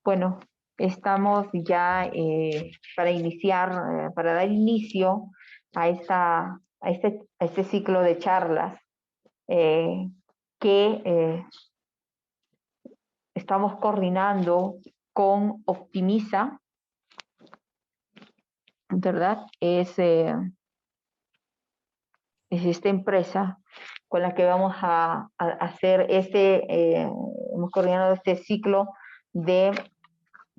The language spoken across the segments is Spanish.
Bueno, estamos ya para iniciar, para dar inicio a este ciclo de charlas eh, que estamos coordinando con Optimiza, ¿verdad? Es esta empresa con la que vamos a hacer hemos coordinado este ciclo de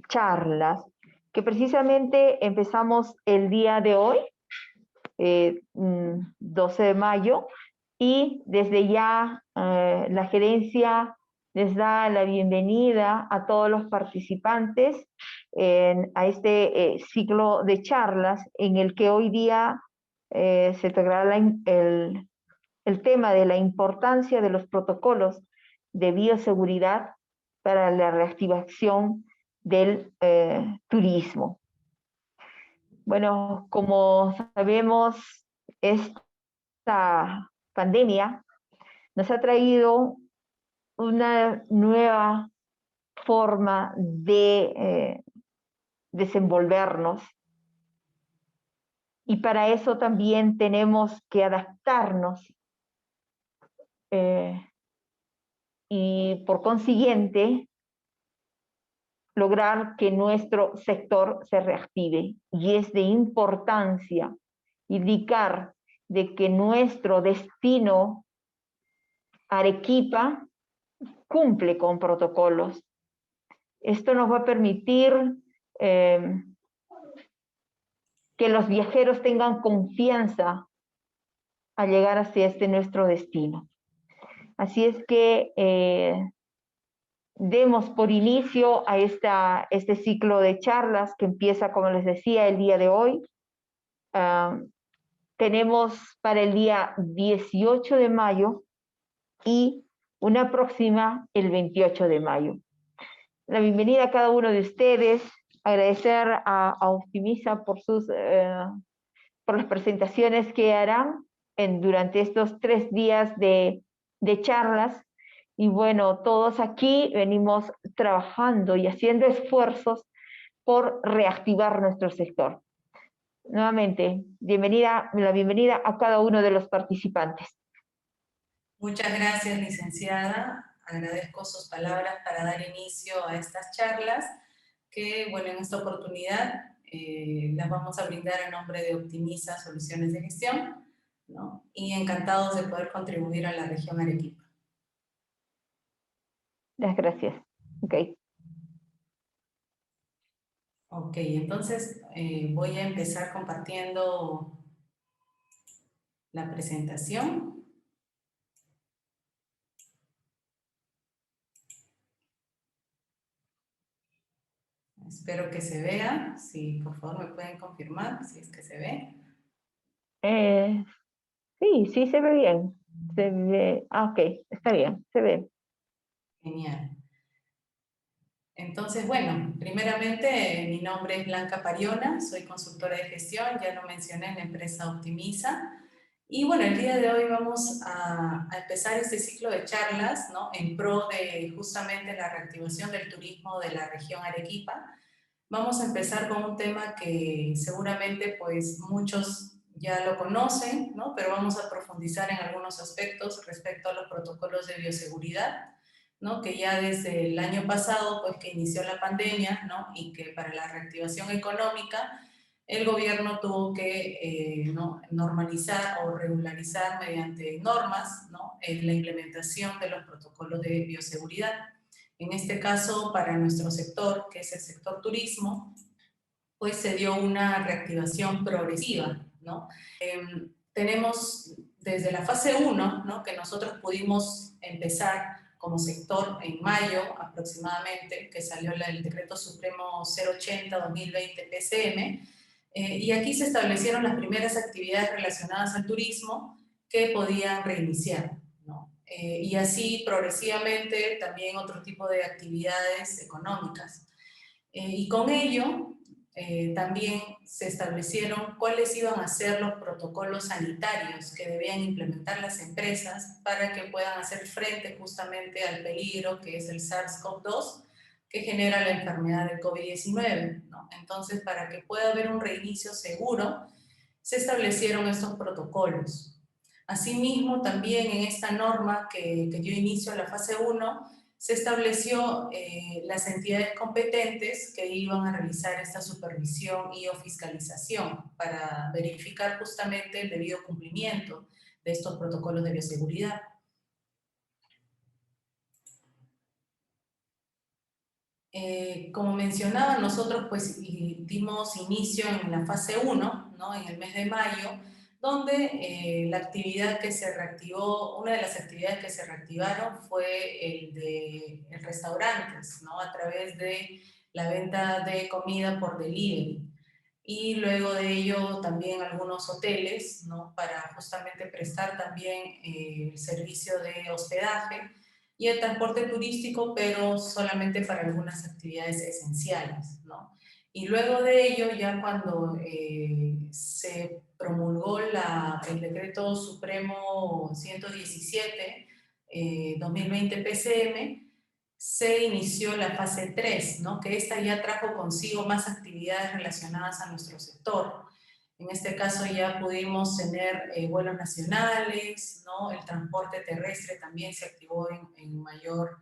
charlas, que precisamente empezamos el día de hoy, 12 de mayo, y desde ya la gerencia les da la bienvenida a todos los participantes a este ciclo de charlas en el que hoy día se tocará el tema de la importancia de los protocolos de bioseguridad para la reactivación del turismo. Bueno, como sabemos, esta pandemia nos ha traído una nueva forma de desenvolvernos, y para eso también tenemos que adaptarnos y por consiguiente lograr que nuestro sector se reactive. Y es de importancia indicar de que nuestro destino, Arequipa, cumple con protocolos. Esto nos va a permitir que los viajeros tengan confianza al llegar hacia nuestro destino. Así es que demos por inicio a este ciclo de charlas que empieza, como les decía, el día de hoy. Tenemos para el día 18 de mayo y una próxima el 28 de mayo. La bienvenida a cada uno de ustedes, agradecer a Optimiza por las presentaciones que harán durante estos 3 días de charlas. Y bueno, todos aquí venimos trabajando y haciendo esfuerzos por reactivar nuestro sector. Nuevamente, la bienvenida a cada uno de los participantes. Muchas gracias, licenciada. Agradezco sus palabras para dar inicio a estas charlas que, bueno, en esta oportunidad las vamos a brindar en nombre de Optimiza Soluciones de Gestión, ¿no? Y encantados de poder contribuir a la región Arequipa. Muchas gracias. Ok, entonces voy a empezar compartiendo la presentación. Espero que se vea. Si por favor me pueden confirmar si es que se ve. Sí, se ve bien. Se ve, ok, está bien, se ve. Genial. Entonces, bueno, primeramente mi nombre es Blanca Pariona, soy consultora de gestión, ya lo mencioné, en la empresa Optimiza. Y bueno, el día de hoy vamos a empezar este ciclo de charlas, ¿no?, en pro de justamente la reactivación del turismo de la región Arequipa. Vamos a empezar con un tema que seguramente pues muchos ya lo conocen, ¿no?, pero vamos a profundizar en algunos aspectos respecto a los protocolos de bioseguridad, ¿no?, que ya desde el año pasado, pues que inició la pandemia, ¿no?, y que para la reactivación económica el gobierno tuvo que ¿no?, normalizar o regularizar mediante normas, ¿no?, la implementación de los protocolos de bioseguridad. En este caso, para nuestro sector, que es el sector turismo, pues se dio una reactivación progresiva, ¿no? Tenemos desde la fase 1, ¿no?, que nosotros pudimos empezar como sector en mayo aproximadamente, que salió el Decreto Supremo 080-2020 PCM, y aquí se establecieron las primeras actividades relacionadas al turismo que podían reiniciar, ¿no? Y así progresivamente también otro tipo de actividades económicas. Y con ello también se establecieron cuáles iban a ser los protocolos sanitarios que debían implementar las empresas para que puedan hacer frente justamente al peligro que es el SARS-CoV-2, que genera la enfermedad de COVID-19, ¿no? Entonces, para que pueda haber un reinicio seguro, se establecieron estos protocolos. Asimismo, también en esta norma que dio inicio a la fase 1, se estableció las entidades competentes que iban a realizar esta supervisión y o fiscalización para verificar justamente el debido cumplimiento de estos protocolos de bioseguridad. Como mencionaba, nosotros pues dimos inicio en la fase 1, ¿no? En el mes de mayo, donde la actividad que se reactivó, una de las actividades que se reactivaron fue el de restaurantes, ¿no? A través de la venta de comida por delivery. Y luego de ello también algunos hoteles, ¿no? Para justamente prestar también el servicio de hospedaje y el transporte turístico, pero solamente para algunas actividades esenciales, ¿no? Y luego de ello, ya cuando se promulgó el Decreto Supremo 117, 2020 PCM, se inició la fase 3, ¿no? Que esta ya trajo consigo más actividades relacionadas a nuestro sector. En este caso ya pudimos tener vuelos nacionales, ¿no? El transporte terrestre también se activó en mayor,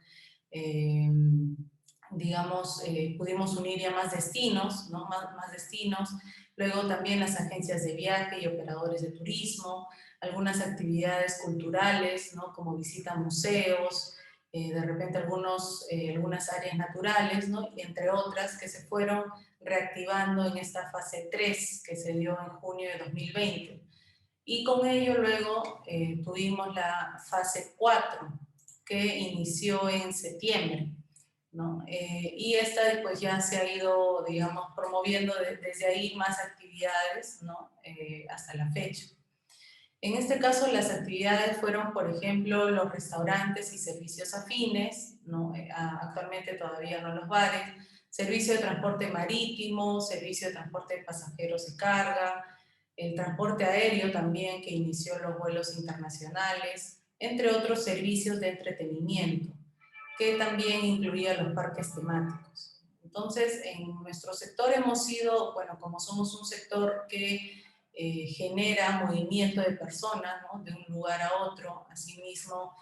digamos, pudimos unir ya más destinos, ¿no? Más destinos. Luego también las agencias de viaje y operadores de turismo, algunas actividades culturales, ¿no? Como visita a museos, de repente algunas áreas naturales, ¿no? Y entre otras que se fueron reactivando en esta fase 3 que se dio en junio de 2020. Y con ello luego tuvimos la fase 4 que inició en septiembre, ¿no? Y esta pues ya se ha ido, digamos, promoviendo desde ahí más actividades, ¿no? Hasta la fecha. En este caso, las actividades fueron, por ejemplo, los restaurantes y servicios afines, ¿no? Actualmente todavía no los bares, servicio de transporte marítimo, servicio de transporte de pasajeros y carga, el transporte aéreo también, que inició los vuelos internacionales, entre otros servicios de entretenimiento, que también incluía los parques temáticos. Entonces, en nuestro sector hemos sido, bueno, como somos un sector que genera movimiento de personas, ¿no? De un lugar a otro. Asimismo,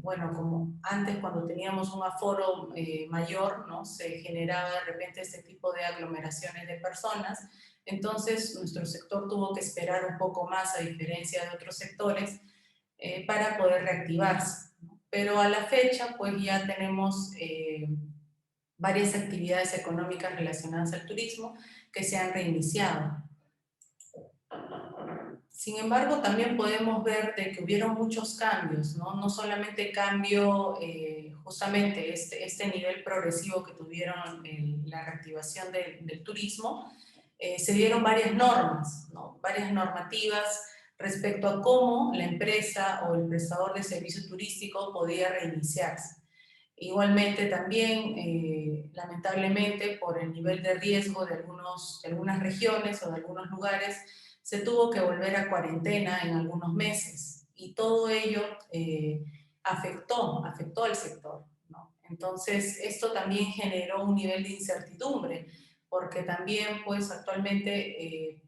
bueno, como antes cuando teníamos un aforo mayor, ¿no? Se generaba de repente este tipo de aglomeraciones de personas. Entonces, nuestro sector tuvo que esperar un poco más, a diferencia de otros sectores, para poder reactivarse, ¿no? Pero a la fecha, pues ya tenemos varias actividades económicas relacionadas al turismo que se han reiniciado. Sin embargo, también podemos ver de que hubieron muchos cambios, ¿no? No solamente cambio, justamente este nivel progresivo que tuvieron la reactivación del turismo, se dieron varias normas, ¿no? Varias normativas respecto a cómo la empresa o el prestador de servicio turístico podía reiniciarse. Igualmente también, lamentablemente, por el nivel de riesgo de algunas regiones o de algunos lugares, se tuvo que volver a cuarentena en algunos meses y todo ello afectó al sector, ¿no? Entonces, esto también generó un nivel de incertidumbre, porque también, pues, actualmente,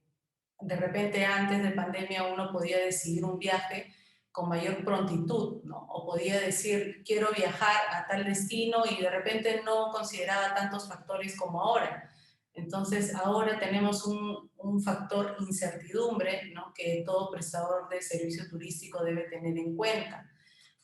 de repente antes de pandemia uno podía decidir un viaje con mayor prontitud, ¿no? O podía decir, quiero viajar a tal destino y de repente no consideraba tantos factores como ahora. Entonces, ahora tenemos un factor incertidumbre, ¿no? Que todo prestador de servicio turístico debe tener en cuenta,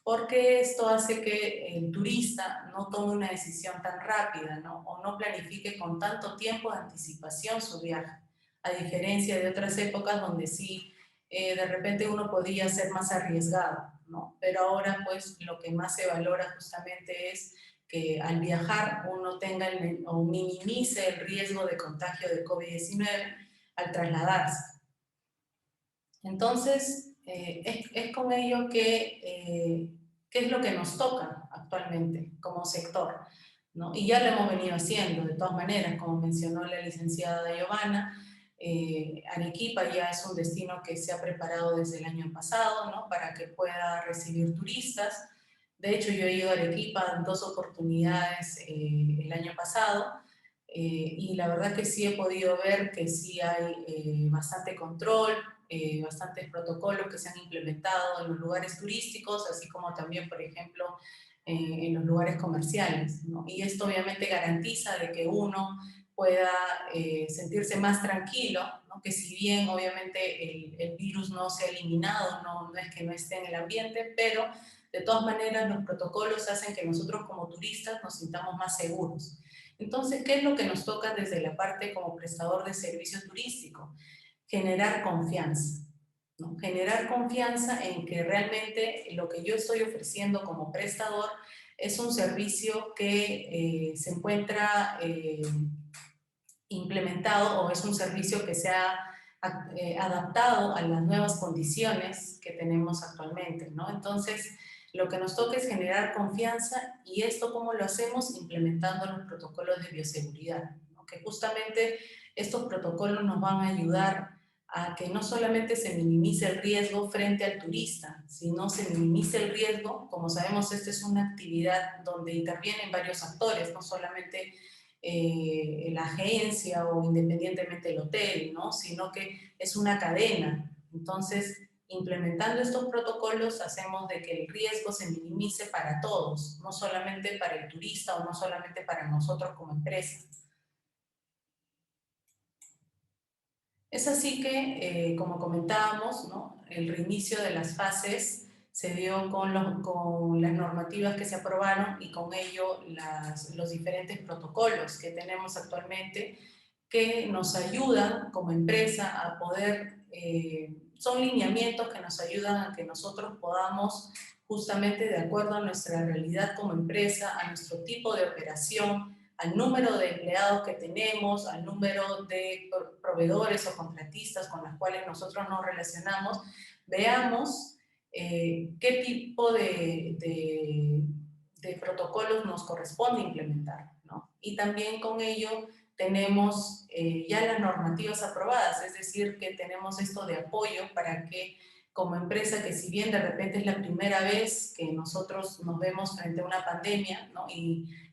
porque esto hace que el turista no tome una decisión tan rápida, ¿no? O no planifique con tanto tiempo de anticipación su viaje, a diferencia de otras épocas donde sí, de repente uno podía ser más arriesgado, ¿no? Pero ahora pues lo que más se valora justamente es que al viajar uno tenga o minimice el riesgo de contagio de COVID-19 al trasladarse. Entonces, es con ello que, ¿qué es lo que nos toca actualmente como sector? ¿No? Y ya lo hemos venido haciendo, de todas maneras, como mencionó la licenciada Giovanna, Arequipa ya es un destino que se ha preparado desde el año pasado, ¿no? Para que pueda recibir turistas. De hecho, yo he ido a Arequipa en 2 oportunidades el año pasado, y la verdad que sí he podido ver que sí hay bastante control, bastantes protocolos que se han implementado en los lugares turísticos, así como también, por ejemplo, en los lugares comerciales, ¿no? Y esto obviamente garantiza de que uno pueda sentirse más tranquilo, ¿no? Que si bien obviamente el virus no se ha eliminado, no es que no esté en el ambiente, pero de todas maneras los protocolos hacen que nosotros como turistas nos sintamos más seguros. Entonces, ¿qué es lo que nos toca desde la parte como prestador de servicio turístico? Generar confianza, ¿no? Generar confianza en que realmente lo que yo estoy ofreciendo como prestador es un servicio que se encuentra implementado, o es un servicio que se ha adaptado a las nuevas condiciones que tenemos actualmente, ¿no? Entonces, lo que nos toca es generar confianza, y esto cómo lo hacemos implementando los protocolos de bioseguridad, ¿no? Que justamente estos protocolos nos van a ayudar a que no solamente se minimice el riesgo frente al turista, sino se minimice el riesgo. Como sabemos, esta es una actividad donde intervienen varios actores, no solamente la agencia o independientemente el hotel, ¿no? Sino que es una cadena. Entonces, implementando estos protocolos hacemos de que el riesgo se minimice para todos, no solamente para el turista o no solamente para nosotros como empresa. Es así que, como comentábamos, ¿no? El reinicio de las fases se dio con las normativas que se aprobaron, y con ello los diferentes protocolos que tenemos actualmente, que nos ayudan como empresa a poder, son lineamientos que nos ayudan a que nosotros podamos, justamente de acuerdo a nuestra realidad como empresa, a nuestro tipo de operación, al número de empleados que tenemos, al número de proveedores o contratistas con los cuales nosotros nos relacionamos, veamos qué tipo de protocolos nos corresponde implementar, ¿no? Y también con ello tenemos ya las normativas aprobadas, es decir, que tenemos esto de apoyo para que como empresa, que si bien de repente es la primera vez que nosotros nos vemos frente a una pandemia, ¿no?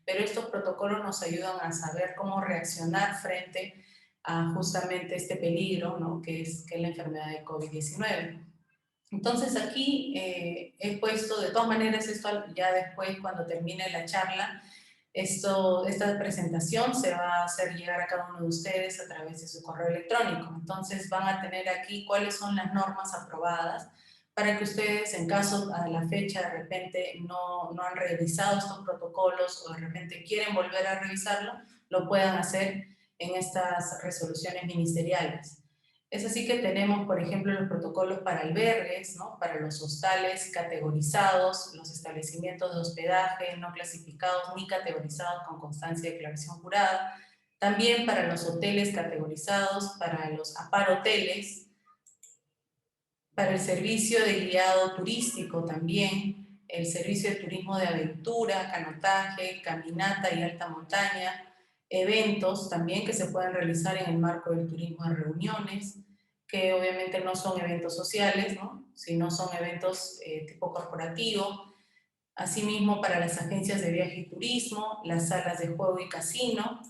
Pero estos protocolos nos ayudan a saber cómo reaccionar frente a justamente este peligro, ¿no? que es la enfermedad de COVID-19. Entonces aquí he puesto, de todas maneras, esto ya después cuando termine la charla, esta presentación se va a hacer llegar a cada uno de ustedes a través de su correo electrónico. Entonces van a tener aquí cuáles son las normas aprobadas para que ustedes, en caso a la fecha de repente no han revisado estos protocolos o de repente quieren volver a revisarlo, lo puedan hacer en estas resoluciones ministeriales. Es así que tenemos, por ejemplo, los protocolos para albergues, ¿no? Para los hostales categorizados, los establecimientos de hospedaje no clasificados ni categorizados con constancia de declaración jurada, también para los hoteles categorizados, para los aparhoteles, para el servicio de guiado turístico también, el servicio de turismo de aventura, canotaje, caminata y alta montaña, eventos también que se pueden realizar en el marco del turismo de reuniones, que obviamente no son eventos sociales, ¿no? Sino son eventos tipo corporativo. Asimismo, para las agencias de viaje y turismo, las salas de juego y casino,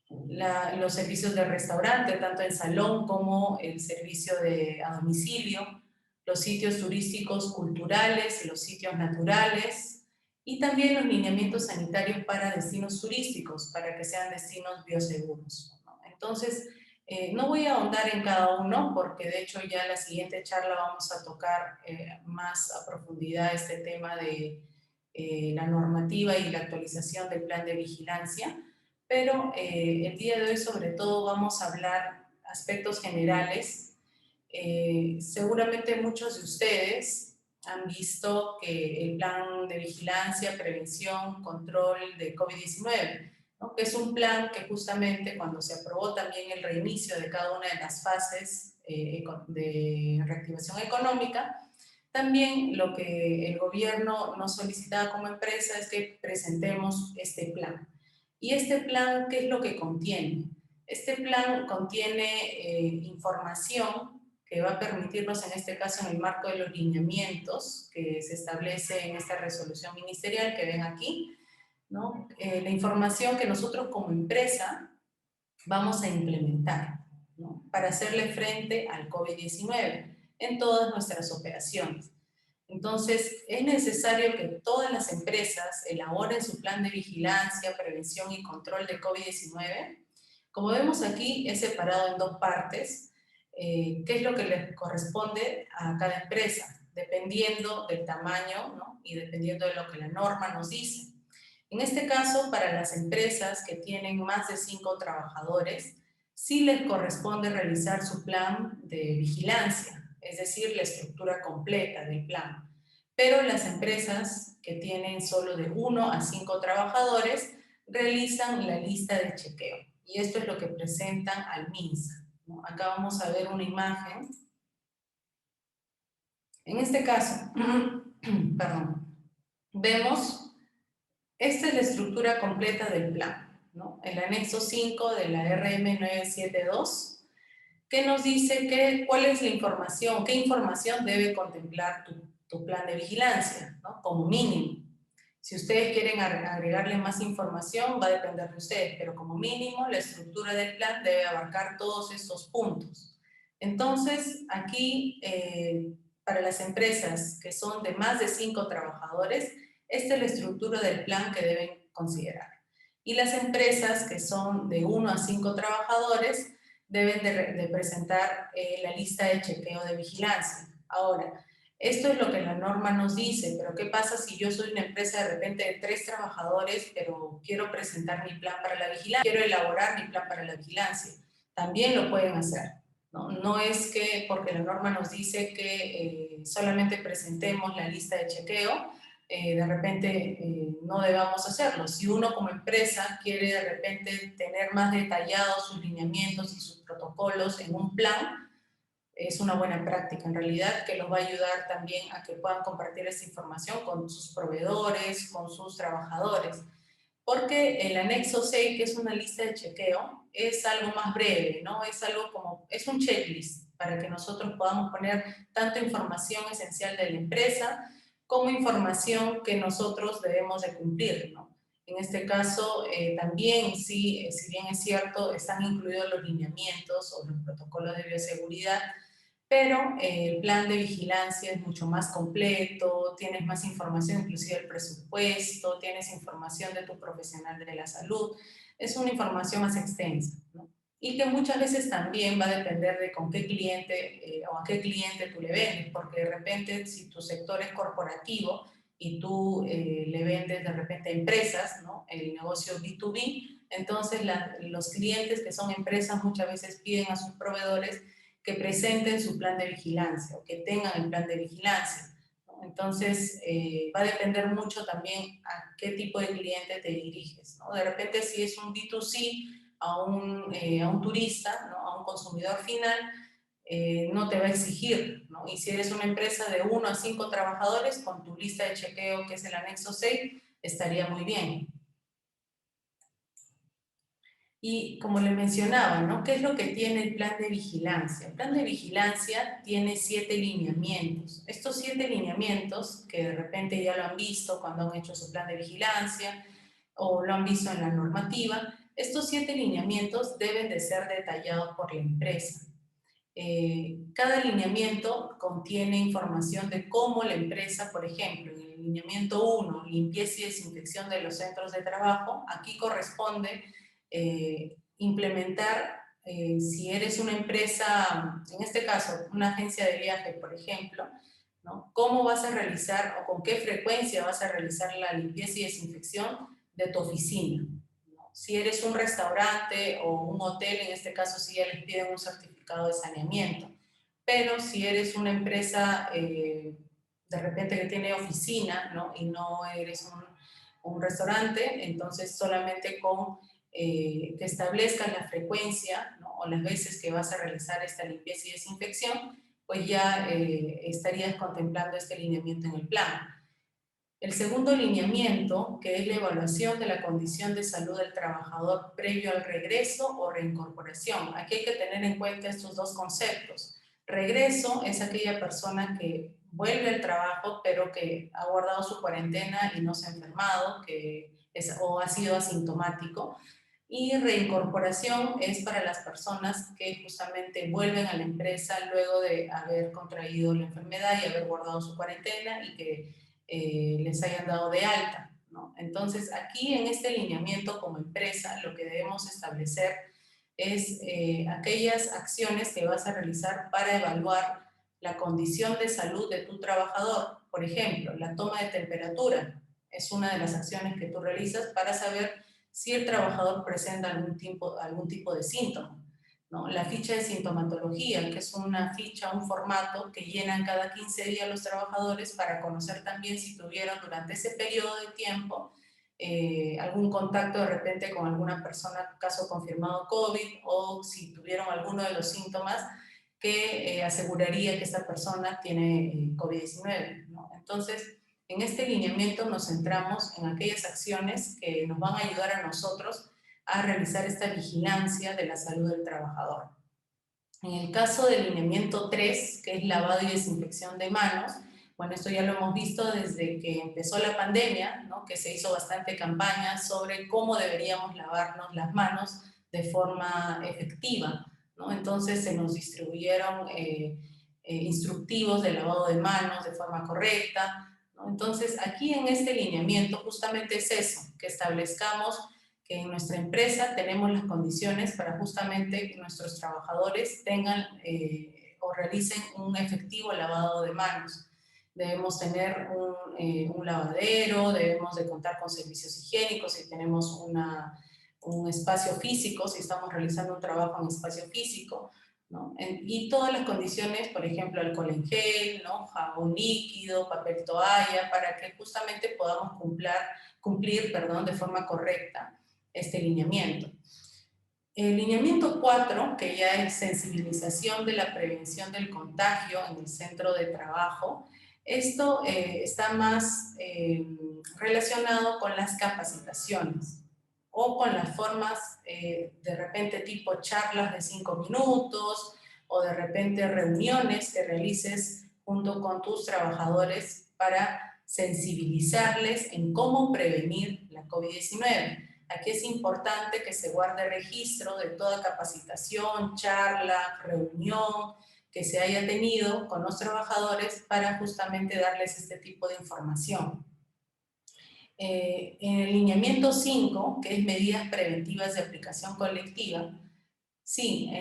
los servicios de restaurante, tanto en salón como el servicio a domicilio, los sitios turísticos culturales, los sitios naturales, y también los lineamientos sanitarios para destinos turísticos, para que sean destinos bioseguros, ¿no? Entonces, no voy a ahondar en cada uno, porque de hecho ya en la siguiente charla vamos a tocar más a profundidad este tema de la normativa y la actualización del plan de vigilancia. Pero el día de hoy sobre todo vamos a hablar aspectos generales. Seguramente muchos de ustedes han visto que el plan de vigilancia, prevención, control de COVID-19, ¿no? Que es un plan que justamente cuando se aprobó también el reinicio de cada una de las fases de reactivación económica, también lo que el gobierno nos solicitaba como empresa es que presentemos este plan. ¿Y este plan qué es lo que contiene? Este plan contiene información que va a permitirnos en este caso en el marco de los lineamientos que se establece en esta resolución ministerial que ven aquí, ¿no? La información que nosotros como empresa vamos a implementar, ¿no? Para hacerle frente al COVID-19 en todas nuestras operaciones. Entonces, es necesario que todas las empresas elaboren su plan de vigilancia, prevención y control de COVID-19. Como vemos aquí, es separado en dos partes. ¿Qué es lo que le corresponde a cada empresa? Dependiendo del tamaño, ¿no? Y dependiendo de lo que la norma nos dice. En este caso, para las empresas que tienen más de 5 trabajadores, sí les corresponde realizar su plan de vigilancia, es decir, la estructura completa del plan. Pero las empresas que tienen solo de 1 a 5 trabajadores realizan la lista de chequeo. Y esto es lo que presentan al MINSA, ¿no? Acá vamos a ver una imagen. En este caso, perdón, vemos, esta es la estructura completa del plan, ¿no? El anexo 5 de la RM 972, que nos dice cuál es la información, qué información debe contemplar tu plan de vigilancia, ¿no? Como mínimo. Si ustedes quieren agregarle más información, va a depender de ustedes, pero como mínimo la estructura del plan debe abarcar todos estos puntos. Entonces, aquí, para las empresas que son de más de 5 trabajadores, esta es la estructura del plan que deben considerar. Y las empresas que son de 1 a 5 trabajadores deben de presentar la lista de chequeo de vigilancia. Ahora, esto es lo que la norma nos dice, pero ¿qué pasa si yo soy una empresa de repente de 3 trabajadores, pero quiero presentar mi plan para la vigilancia, quiero elaborar mi plan para la vigilancia? También lo pueden hacer, ¿no? No es que porque la norma nos dice que solamente presentemos la lista de chequeo, de repente no debamos hacerlo. Si uno como empresa quiere de repente tener más detallados sus lineamientos y sus protocolos en un plan, es una buena práctica en realidad que los va a ayudar también a que puedan compartir esta información con sus proveedores, con sus trabajadores. Porque el anexo 6, que es una lista de chequeo, es algo más breve, ¿no? Es algo como, es un checklist para que nosotros podamos poner tanto información esencial de la empresa como información que nosotros debemos de cumplir, ¿no? En este caso, también, sí, si bien es cierto, están incluidos los lineamientos o los protocolos de bioseguridad, pero el plan de vigilancia es mucho más completo, tienes más información, inclusive el presupuesto, tienes información de tu profesional de la salud, es una información más extensa, ¿no? Y que muchas veces también va a depender de con qué cliente o a qué cliente tú le vendes, porque de repente si tu sector es corporativo y tú le vendes de repente a empresas, ¿no? El negocio B2B, entonces los clientes que son empresas muchas veces piden a sus proveedores que presenten su plan de vigilancia o que tengan el plan de vigilancia, ¿no? Entonces, va a depender mucho también a qué tipo de cliente te diriges, ¿no? De repente, si es un B2C a un turista, ¿no? A un consumidor final, no te va a exigir, ¿no? Y si eres una empresa de 1 a 5 trabajadores, con tu lista de chequeo, que es el anexo 6, estaría muy bien. Y como le mencionaba, ¿no? ¿Qué es lo que tiene el plan de vigilancia? El plan de vigilancia tiene 7 lineamientos. Estos 7 lineamientos, que de repente ya lo han visto cuando han hecho su plan de vigilancia o lo han visto en la normativa, estos 7 lineamientos deben de ser detallados por la empresa. Cada lineamiento contiene información de cómo la empresa, por ejemplo, en el lineamiento 1, limpieza y desinfección de los centros de trabajo, aquí corresponde implementar, si eres una empresa, en este caso, una agencia de viaje, por ejemplo, ¿no? ¿Cómo vas a realizar o con qué frecuencia vas a realizar la limpieza y desinfección de tu oficina? ¿No? Si eres un restaurante o un hotel, en este caso sí ya les piden un certificado de saneamiento. Pero si eres una empresa de repente que tiene oficina, ¿no? Y no eres un restaurante, entonces solamente con que establezcas la frecuencia, ¿no? O las veces que vas a realizar esta limpieza y desinfección, pues ya estarías contemplando este lineamiento en el plan. El segundo lineamiento, que es la evaluación de la condición de salud del trabajador previo al regreso o reincorporación. Aquí hay que tener en cuenta estos dos conceptos. Regreso es aquella persona que vuelve al trabajo, pero que ha guardado su cuarentena y no se ha enfermado, o ha sido asintomático. Y reincorporación es para las personas que justamente vuelven a la empresa luego de haber contraído la enfermedad y haber guardado su cuarentena y que les hayan dado de alta, ¿no? Entonces, aquí en este lineamiento como empresa, lo que debemos establecer es aquellas acciones que vas a realizar para evaluar la condición de salud de tu trabajador. Por ejemplo, la toma de temperatura es una de las acciones que tú realizas para saber si el trabajador presenta algún tipo de síntoma, ¿no? La ficha de sintomatología, que es una ficha, un formato que llenan cada 15 días los trabajadores para conocer también si tuvieron durante ese periodo de tiempo algún contacto de repente con alguna persona, caso confirmado COVID, o si tuvieron alguno de los síntomas que aseguraría que esta persona tiene COVID-19, ¿no? Entonces, en este lineamiento nos centramos en aquellas acciones que nos van a ayudar a nosotros a realizar esta vigilancia de la salud del trabajador. En el caso del lineamiento 3, que es lavado y desinfección de manos, bueno, esto ya lo hemos visto desde que empezó la pandemia, ¿no? Que se hizo bastante campaña sobre cómo deberíamos lavarnos las manos de forma efectiva, ¿no? Entonces se nos distribuyeron instructivos de lavado de manos de forma correcta, ¿no? Entonces aquí en este lineamiento justamente es eso, que establezcamos que en nuestra empresa tenemos las condiciones para justamente que nuestros trabajadores tengan o realicen un efectivo lavado de manos. Debemos tener un lavadero, debemos de contar con servicios higiénicos si tenemos un espacio físico, si estamos realizando un trabajo en espacio físico, ¿no? Y todas las condiciones, por ejemplo, alcohol en gel, ¿no? Jabón líquido, papel toalla, para que justamente podamos cumplir de forma correcta este lineamiento. El lineamiento 4, que ya es sensibilización de la prevención del contagio en el centro de trabajo, esto está más relacionado con las capacitaciones o con las formas de repente tipo charlas de 5 minutos o de repente reuniones que realices junto con tus trabajadores para sensibilizarles en cómo prevenir la COVID-19. Aquí es importante que se guarde registro de toda capacitación, charla, reunión que se haya tenido con los trabajadores para justamente darles este tipo de información. En el lineamiento 5, que es medidas preventivas de aplicación colectiva, sí,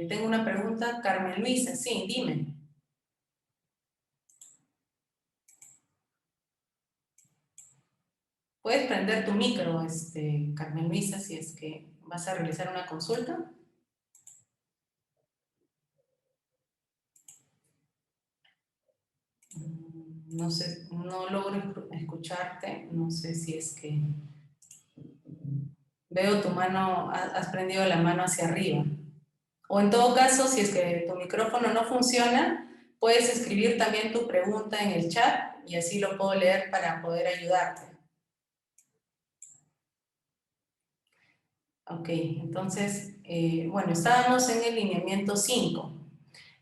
tengo una pregunta, Carmen Luisa, sí, dime. Puedes prender tu micro, Carmen Luisa, si es que vas a realizar una consulta. No sé, no logro escucharte, no sé si es que... Veo tu mano, has prendido la mano hacia arriba. O en todo caso, si es que tu micrófono no funciona, puedes escribir también tu pregunta en el chat y así lo puedo leer para poder ayudarte. Ok, entonces, bueno, estábamos en el lineamiento 5,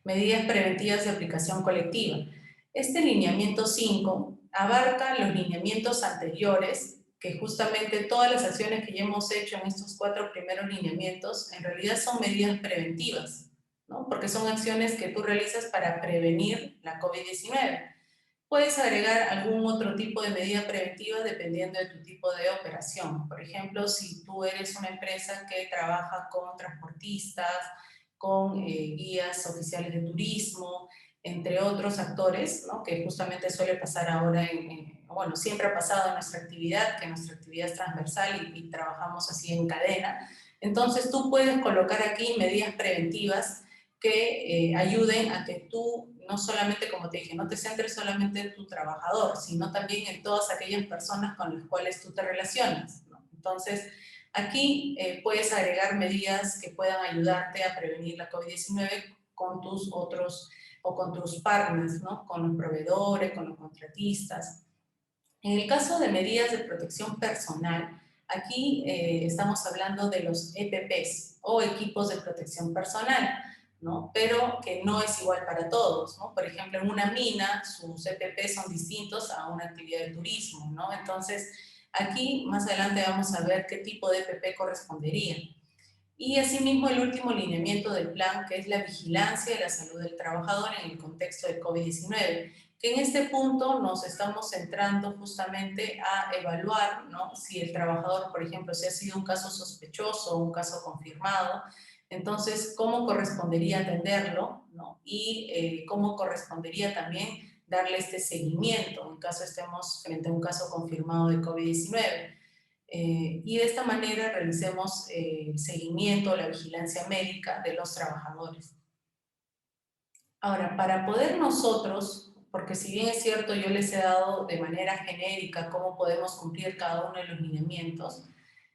medidas preventivas de aplicación colectiva. Este lineamiento 5 abarca los lineamientos anteriores, que justamente todas las acciones que ya hemos hecho en estos 4 primeros lineamientos, en realidad son medidas preventivas, ¿no? Porque son acciones que tú realizas para prevenir la COVID-19. Puedes agregar algún otro tipo de medida preventiva dependiendo de tu tipo de operación. Por ejemplo, si tú eres una empresa que trabaja con transportistas, con guías oficiales de turismo, entre otros actores, ¿no? Que justamente suele pasar ahora, bueno, siempre ha pasado en nuestra actividad, que nuestra actividad es transversal y trabajamos así en cadena. Entonces tú puedes colocar aquí medidas preventivas que ayuden a que tú, no solamente, como te dije, no te centres solamente en tu trabajador, sino también en todas aquellas personas con las cuales tú te relacionas, ¿no? Entonces, aquí puedes agregar medidas que puedan ayudarte a prevenir la COVID-19 con tus otros o con tus partners, ¿no? Con los proveedores, con los contratistas. En el caso de medidas de protección personal, aquí estamos hablando de los EPPs o equipos de protección personal, ¿no? Pero que no es igual para todos, ¿no? Por ejemplo, en una mina sus EPP son distintos a una actividad de turismo, ¿no? Entonces, aquí más adelante vamos a ver qué tipo de EPP correspondería. Y asimismo el último lineamiento del plan, que es la vigilancia de la salud del trabajador en el contexto del COVID-19, que en este punto nos estamos centrando justamente a evaluar, ¿no?, si el trabajador, por ejemplo, si ha sido un caso sospechoso o un caso confirmado, entonces cómo correspondería atenderlo, ¿no?, y cómo correspondería también darle este seguimiento en caso estemos frente a un caso confirmado de COVID-19. Y de esta manera realicemos el seguimiento, la vigilancia médica de los trabajadores. Ahora, para poder nosotros, porque si bien es cierto yo les he dado de manera genérica cómo podemos cumplir cada uno de los lineamientos,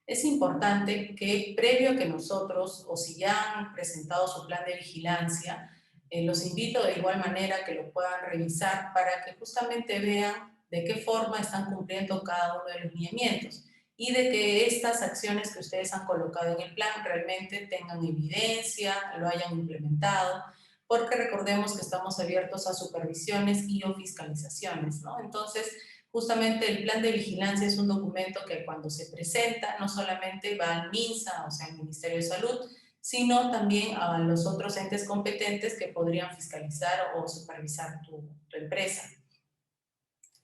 es importante que previo a que nosotros, o si ya han presentado su plan de vigilancia, los invito de igual manera que lo puedan revisar para que justamente vean de qué forma están cumpliendo cada uno de los lineamientos y de que estas acciones que ustedes han colocado en el plan realmente tengan evidencia, lo hayan implementado, porque recordemos que estamos abiertos a supervisiones y o fiscalizaciones, ¿no? Entonces, justamente el plan de vigilancia es un documento que cuando se presenta no solamente va al MINSA, o sea, al Ministerio de Salud, sino también a los otros entes competentes que podrían fiscalizar o supervisar tu empresa.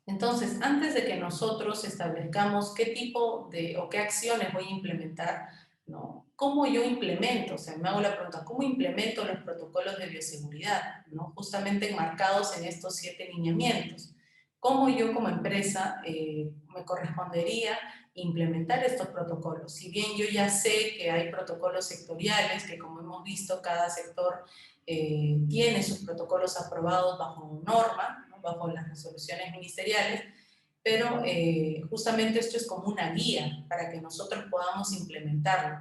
Entonces, antes de que nosotros establezcamos qué tipo de o qué acciones voy a implementar, ¿no?, ¿cómo yo implemento? O sea, me hago la pregunta, ¿cómo implemento los protocolos de bioseguridad, ¿no?, justamente enmarcados en estos 7 lineamientos? ¿Cómo yo como empresa me correspondería implementar estos protocolos? Si bien yo ya sé que hay protocolos sectoriales, que como hemos visto, cada sector tiene sus protocolos aprobados bajo norma, ¿no?, bajo las resoluciones ministeriales, pero justamente esto es como una guía para que nosotros podamos implementarlo,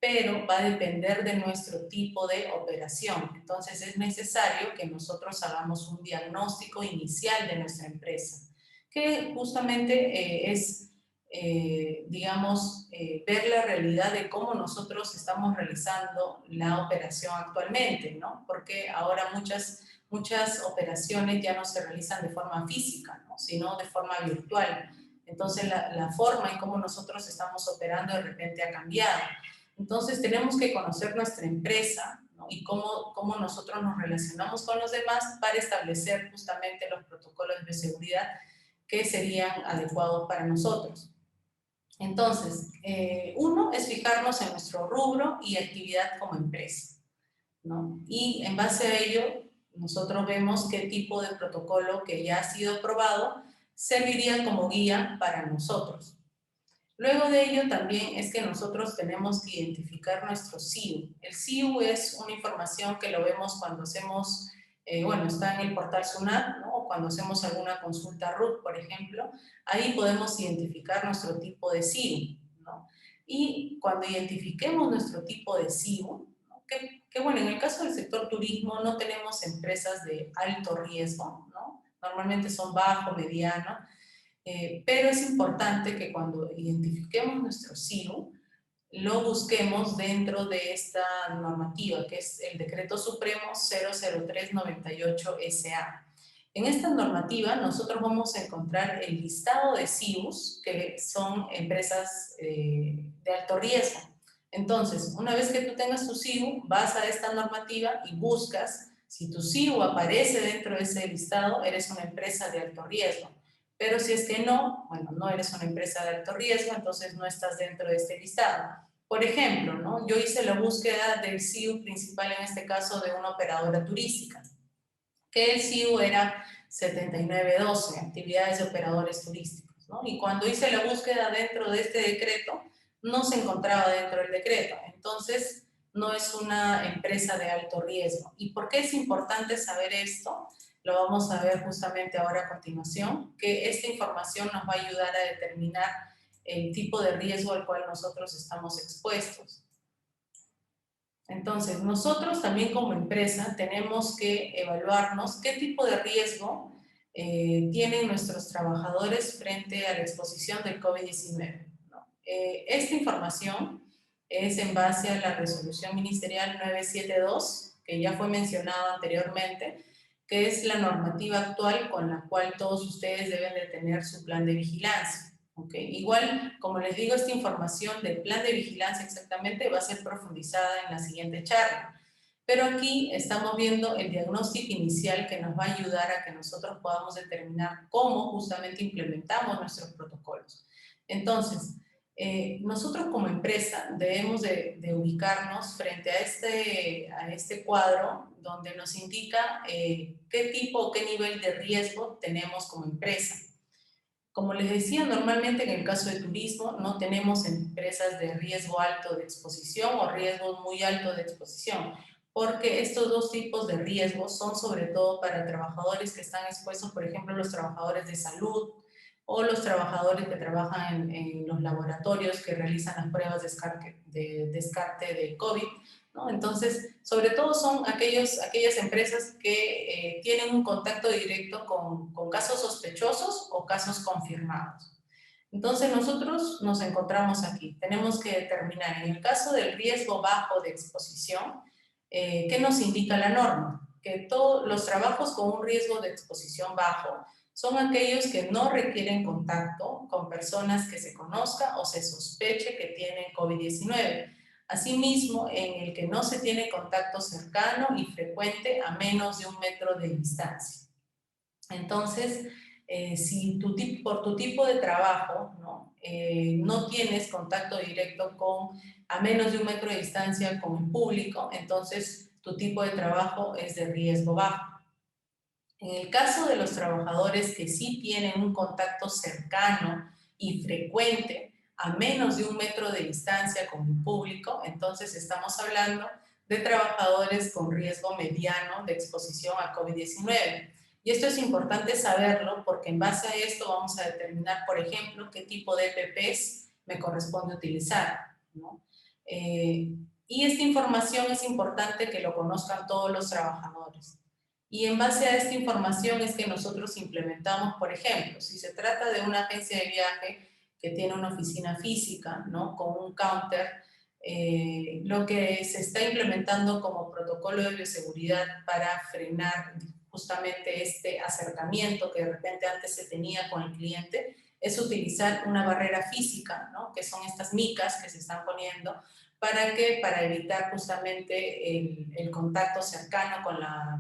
pero va a depender de nuestro tipo de operación. Entonces es necesario que nosotros hagamos un diagnóstico inicial de nuestra empresa, que justamente digamos, ver la realidad de cómo nosotros estamos realizando la operación actualmente, ¿no? Porque ahora muchas operaciones ya no se realizan de forma física, ¿no?, sino de forma virtual. Entonces la forma en cómo nosotros estamos operando de repente ha cambiado. Entonces tenemos que conocer nuestra empresa, ¿no?, y cómo nosotros nos relacionamos con los demás para establecer justamente los protocolos de seguridad que serían adecuados para nosotros. Entonces, uno es fijarnos en nuestro rubro y actividad como empresa, ¿no? Y en base a ello, nosotros vemos qué tipo de protocolo que ya ha sido aprobado serviría como guía para nosotros. Luego de ello también es que nosotros tenemos que identificar nuestro SIU. El SIU es una información que lo vemos cuando hacemos, bueno, está en el portal SUNAT, ¿no?, o cuando hacemos alguna consulta RUT, por ejemplo, ahí podemos identificar nuestro tipo de SIU, ¿no? Y cuando identifiquemos nuestro tipo de SIU, ¿no?, que bueno, en el caso del sector turismo no tenemos empresas de alto riesgo, ¿no? Normalmente son bajo, mediano, pero es importante que cuando identifiquemos nuestro SIU, lo busquemos dentro de esta normativa, que es el Decreto Supremo 00398 SA. En esta normativa nosotros vamos a encontrar el listado de SIUs, que son empresas de alto riesgo. Entonces, una vez que tú tengas tu SIU, vas a esta normativa y buscas, si tu SIU aparece dentro de ese listado, eres una empresa de alto riesgo. Pero si es que no, bueno, no eres una empresa de alto riesgo, entonces no estás dentro de este listado. Por ejemplo, ¿no?, yo hice la búsqueda del SIU principal, en este caso de una operadora turística, que el SIU era 7912, actividades de operadores turísticos, ¿no? Y cuando hice la búsqueda dentro de este decreto, no se encontraba dentro del decreto. Entonces, no es una empresa de alto riesgo. ¿Y por qué es importante saber esto? Lo vamos a ver justamente ahora a continuación, que esta información nos va a ayudar a determinar el tipo de riesgo al cual nosotros estamos expuestos. Entonces, nosotros también como empresa tenemos que evaluarnos qué tipo de riesgo tienen nuestros trabajadores frente a la exposición del COVID-19, ¿no? Esta información es en base a la resolución ministerial 972, que ya fue mencionado anteriormente, que es la normativa actual con la cual todos ustedes deben de tener su plan de vigilancia. ¿Okay? Igual, como les digo, esta información del plan de vigilancia exactamente va a ser profundizada en la siguiente charla. Pero aquí estamos viendo el diagnóstico inicial que nos va a ayudar a que nosotros podamos determinar cómo justamente implementamos nuestros protocolos. Entonces, nosotros como empresa debemos de ubicarnos frente a este cuadro donde nos indica qué tipo o qué nivel de riesgo tenemos como empresa. Como les decía, normalmente en el caso de turismo no tenemos empresas de riesgo alto de exposición o riesgo muy alto de exposición, porque estos dos tipos de riesgos son sobre todo para trabajadores que están expuestos, por ejemplo, los trabajadores de salud o los trabajadores que trabajan en los laboratorios que realizan las pruebas de descarte de COVID, ¿no? Entonces, sobre todo son aquellas empresas que tienen un contacto directo con casos sospechosos o casos confirmados. Entonces, nosotros nos encontramos aquí. Tenemos que determinar, en el caso del riesgo bajo de exposición, ¿qué nos indica la norma? Que todos los trabajos con un riesgo de exposición bajo son aquellos que no requieren contacto con personas que se conozca o se sospeche que tienen COVID-19. Asimismo, en el que no se tiene contacto cercano y frecuente a menos de 1 metro de distancia. Entonces, si por tu tipo de trabajo no tienes contacto directo a menos de 1 metro de distancia con el público, entonces tu tipo de trabajo es de riesgo bajo. En el caso de los trabajadores que sí tienen un contacto cercano y frecuente a menos de 1 metro de distancia con el público, entonces estamos hablando de trabajadores con riesgo mediano de exposición a COVID-19. Y esto es importante saberlo porque en base a esto vamos a determinar, por ejemplo, qué tipo de EPPs me corresponde utilizar, ¿no? Y esta información es importante que lo conozcan todos los trabajadores. Y en base a esta información es que nosotros implementamos, por ejemplo, si se trata de una agencia de viaje que tiene una oficina física, ¿no? Con un counter, lo que se está implementando como protocolo de bioseguridad para frenar justamente este acercamiento que de repente antes se tenía con el cliente es utilizar una barrera física, ¿no? Que son estas micas que se están poniendo para evitar justamente el contacto cercano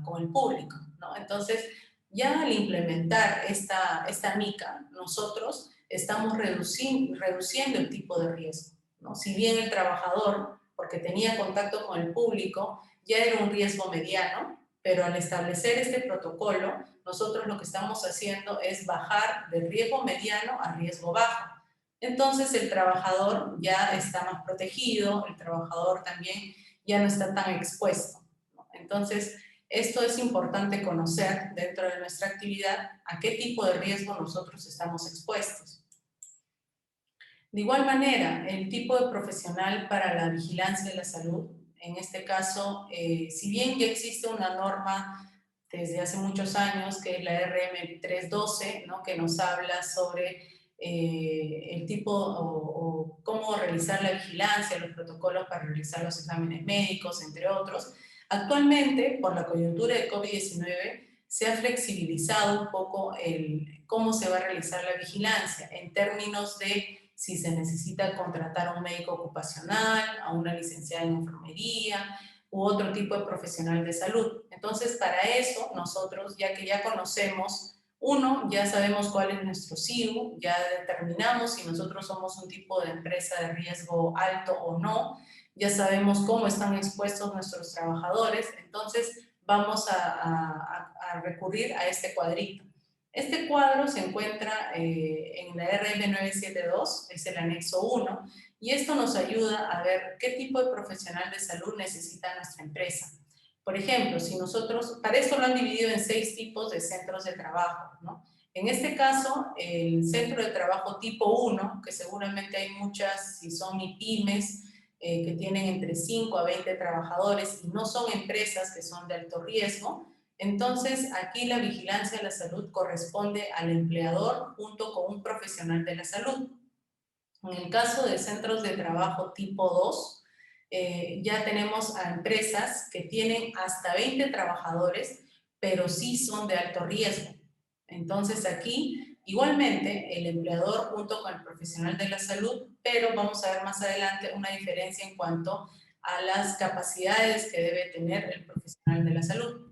con el público, ¿no? Entonces, ya al implementar esta mica, nosotros estamos reduciendo el tipo de riesgo, ¿no? Si bien el trabajador, porque tenía contacto con el público, ya era un riesgo mediano, pero al establecer este protocolo, nosotros lo que estamos haciendo es bajar de riesgo mediano a riesgo bajo. Entonces el trabajador ya está más protegido, el trabajador también ya no está tan expuesto, ¿no? Entonces, esto es importante conocer dentro de nuestra actividad a qué tipo de riesgo nosotros estamos expuestos. De igual manera, el tipo de profesional para la vigilancia de la salud, en este caso, si bien ya existe una norma desde hace muchos años, que es la RM 312, ¿no? Que nos habla sobre el tipo o cómo realizar la vigilancia, los protocolos para realizar los exámenes médicos, entre otros. Actualmente, por la coyuntura de COVID-19, se ha flexibilizado un poco cómo se va a realizar la vigilancia en términos de si se necesita contratar a un médico ocupacional, a una licenciada en enfermería u otro tipo de profesional de salud. Entonces, para eso, nosotros, ya que ya conocemos, ya sabemos cuál es nuestro SIU, ya determinamos si nosotros somos un tipo de empresa de riesgo alto o no, ya sabemos cómo están expuestos nuestros trabajadores, entonces vamos a recurrir a este cuadrito. Este cuadro se encuentra en la RM 972, es el anexo 1, y esto nos ayuda a ver qué tipo de profesional de salud necesita nuestra empresa. Por ejemplo, si nosotros, para esto lo han dividido en 6 tipos de centros de trabajo, ¿no? En este caso, el centro de trabajo tipo 1, que seguramente hay muchas, si son MIPYMES, que tienen entre 5 a 20 trabajadores y no son empresas que son de alto riesgo, entonces aquí la vigilancia de la salud corresponde al empleador junto con un profesional de la salud. En el caso de centros de trabajo tipo 2, ya tenemos a empresas que tienen hasta 20 trabajadores, pero sí son de alto riesgo. Entonces aquí, igualmente, el empleador junto con el profesional de la salud, pero vamos a ver más adelante una diferencia en cuanto a las capacidades que debe tener el profesional de la salud.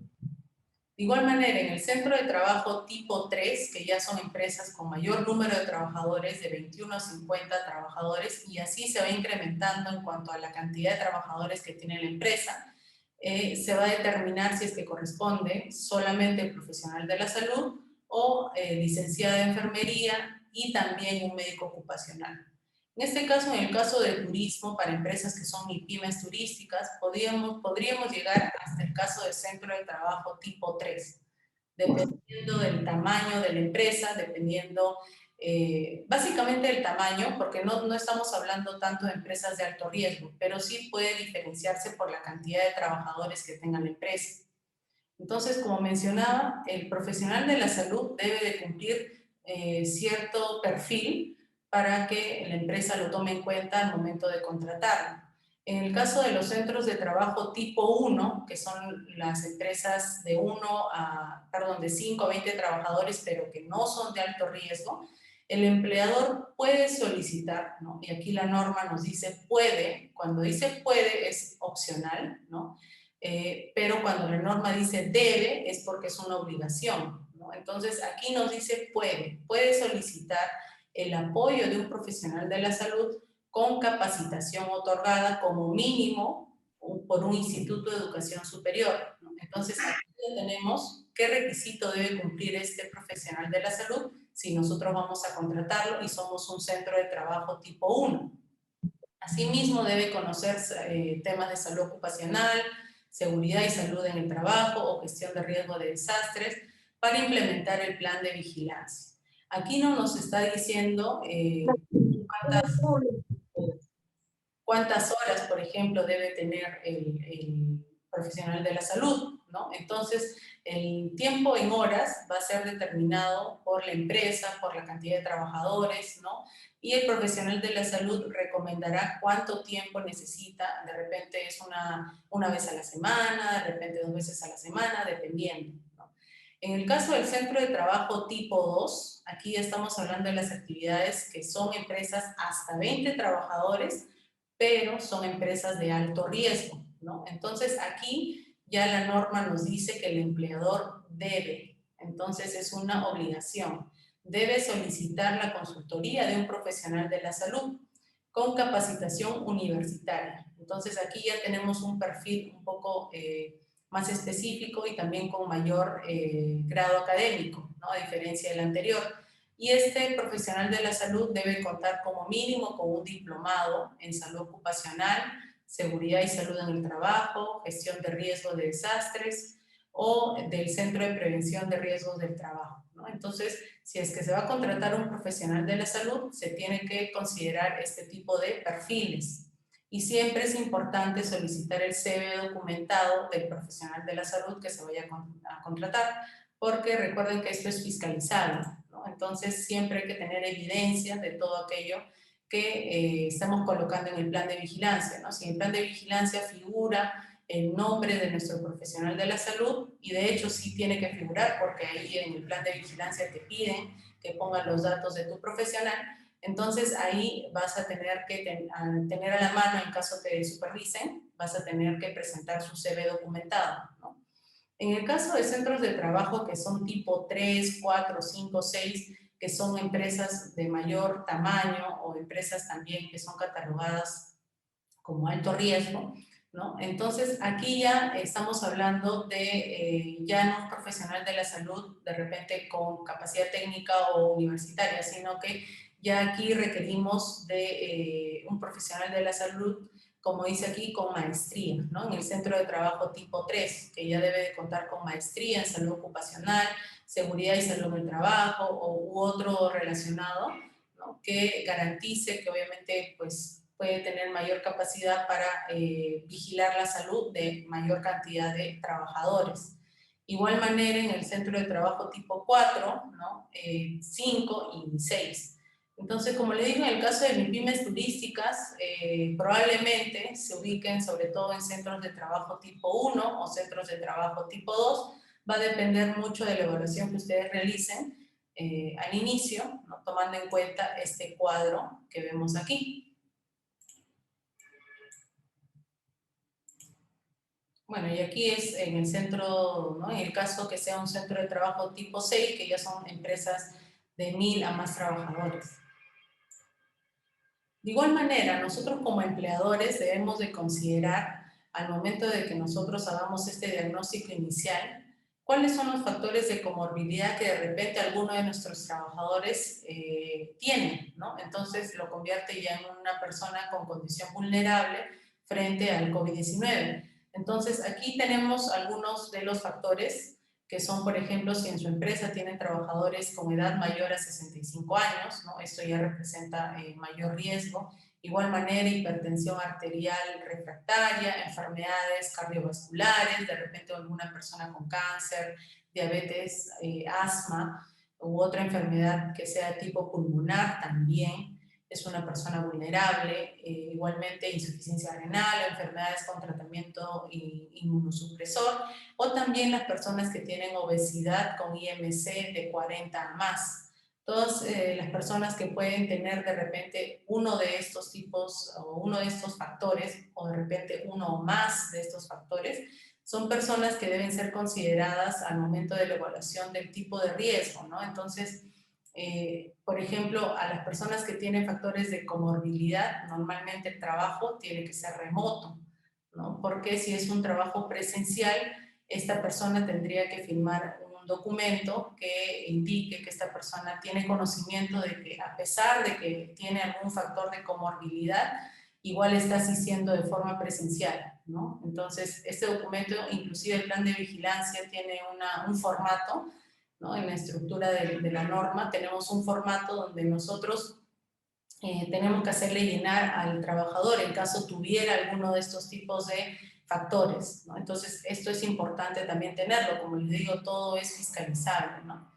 De igual manera, en el centro de trabajo tipo 3, que ya son empresas con mayor número de trabajadores, de 21 a 50 trabajadores, y así se va incrementando en cuanto a la cantidad de trabajadores que tiene la empresa, se va a determinar si es que corresponde solamente el profesional de la salud o licenciada de enfermería y también un médico ocupacional. En este caso, en el caso de turismo, para empresas que son pymes turísticas, podríamos llegar hasta el caso de centro de trabajo tipo 3, dependiendo del tamaño de la empresa, dependiendo básicamente del tamaño, porque no estamos hablando tanto de empresas de alto riesgo, pero sí puede diferenciarse por la cantidad de trabajadores que tenga la empresa. Entonces, como mencionaba, el profesional de la salud debe de cumplir cierto perfil para que la empresa lo tome en cuenta al momento de contratarlo. En el caso de los centros de trabajo tipo 1, que son las empresas de 5 a 20 trabajadores, pero que no son de alto riesgo, el empleador puede solicitar, ¿no? Y aquí la norma nos dice puede, cuando dice puede es opcional, ¿no? Pero cuando la norma dice debe es porque es una obligación, ¿no? Entonces aquí nos dice puede solicitar el apoyo de un profesional de la salud con capacitación otorgada como mínimo por un instituto de educación superior, ¿no? Entonces aquí ya tenemos qué requisito debe cumplir este profesional de la salud si nosotros vamos a contratarlo y somos un centro de trabajo tipo 1. Asimismo debe conocer temas de salud ocupacional, seguridad y salud en el trabajo o gestión de riesgo de desastres para implementar el plan de vigilancia. Aquí no nos está diciendo cuántas horas, por ejemplo, debe tener el profesional de la salud, ¿no? Entonces, el tiempo en horas va a ser determinado por la empresa, por la cantidad de trabajadores, ¿no? Y el profesional de la salud recomendará cuánto tiempo necesita, de repente es una vez a la semana, de repente 2 veces a la semana, dependiendo, ¿no? En el caso del centro de trabajo tipo 2, aquí estamos hablando de las actividades que son empresas hasta 20 trabajadores, pero son empresas de alto riesgo, ¿no? Entonces aquí ya la norma nos dice que el empleador debe, entonces es una obligación, debe solicitar la consultoría de un profesional de la salud con capacitación universitaria. Entonces aquí ya tenemos un perfil un poco más específico y también con mayor grado académico, ¿no? A diferencia del anterior. Y este profesional de la salud debe contar como mínimo con un diplomado en salud ocupacional, seguridad y salud en el trabajo, gestión de riesgos de desastres o del Centro de Prevención de Riesgos del Trabajo, ¿no? Entonces, si es que se va a contratar un profesional de la salud, se tiene que considerar este tipo de perfiles. Y siempre es importante solicitar el CV documentado del profesional de la salud que se vaya a contratar, porque recuerden que esto es fiscalizado, ¿no? Entonces siempre hay que tener evidencia de todo aquello que estamos colocando en el plan de vigilancia, ¿no? Si en el plan de vigilancia figura el nombre de nuestro profesional de la salud, y de hecho sí tiene que figurar porque ahí en el plan de vigilancia te piden que pongas los datos de tu profesional, entonces ahí vas a tener que tener a la mano, en caso te supervisen, vas a tener que presentar su CV documentado, ¿no? En el caso de centros de trabajo que son tipo 3, 4, 5, 6, que son empresas de mayor tamaño o empresas también que son catalogadas como alto riesgo, ¿no? Entonces aquí ya estamos hablando de ya no un profesional de la salud de repente con capacidad técnica o universitaria, sino que ya aquí requerimos de un profesional de la salud, como dice aquí, con maestría, ¿no? En el centro de trabajo tipo 3, que ya debe de contar con maestría en salud ocupacional, seguridad y salud en el trabajo u otro relacionado, ¿no? Que garantice que obviamente pues puede tener mayor capacidad para vigilar la salud de mayor cantidad de trabajadores. Igual manera en el centro de trabajo tipo 4, ¿no? 5 y 6. Entonces, como le digo, en el caso de MIPYMES turísticas, probablemente se ubiquen sobre todo en centros de trabajo tipo 1 o centros de trabajo tipo 2. Va a depender mucho de la evaluación que ustedes realicen al inicio, ¿no? Tomando en cuenta este cuadro que vemos aquí. Bueno, y aquí es en el centro, ¿no? En el caso que sea un centro de trabajo tipo 6, que ya son empresas de 1000 a más trabajadores. De igual manera, nosotros como empleadores debemos de considerar al momento de que nosotros hagamos este diagnóstico inicial, cuáles son los factores de comorbilidad que de repente alguno de nuestros trabajadores tiene, ¿no? Entonces lo convierte ya en una persona con condición vulnerable frente al COVID-19. Entonces aquí tenemos algunos de los factores que son, por ejemplo, si en su empresa tienen trabajadores con edad mayor a 65 años, ¿no? Esto ya representa mayor riesgo. Igual manera, hipertensión arterial refractaria, enfermedades cardiovasculares, de repente alguna persona con cáncer, diabetes, asma u otra enfermedad que sea tipo pulmonar también es una persona vulnerable, igualmente insuficiencia renal, enfermedades con tratamiento inmunosupresor, o también las personas que tienen obesidad con IMC de 40 más. Todas las personas que pueden tener de repente uno de estos tipos o uno de estos factores, o de repente uno o más de estos factores, son personas que deben ser consideradas al momento de la evaluación del tipo de riesgo, ¿no? Entonces, por ejemplo, a las personas que tienen factores de comorbilidad, normalmente el trabajo tiene que ser remoto, ¿no? Porque si es un trabajo presencial, esta persona tendría que firmar un documento que indique que esta persona tiene conocimiento de que a pesar de que tiene algún factor de comorbilidad, igual está asistiendo de forma presencial, ¿no? Entonces, este documento, inclusive el plan de vigilancia, tiene un formato, ¿no? En la estructura de la norma tenemos un formato donde nosotros tenemos que hacerle llenar al trabajador en caso tuviera alguno de estos tipos de factores, ¿no? Entonces, esto es importante también tenerlo. Como les digo, todo es fiscalizable, ¿no?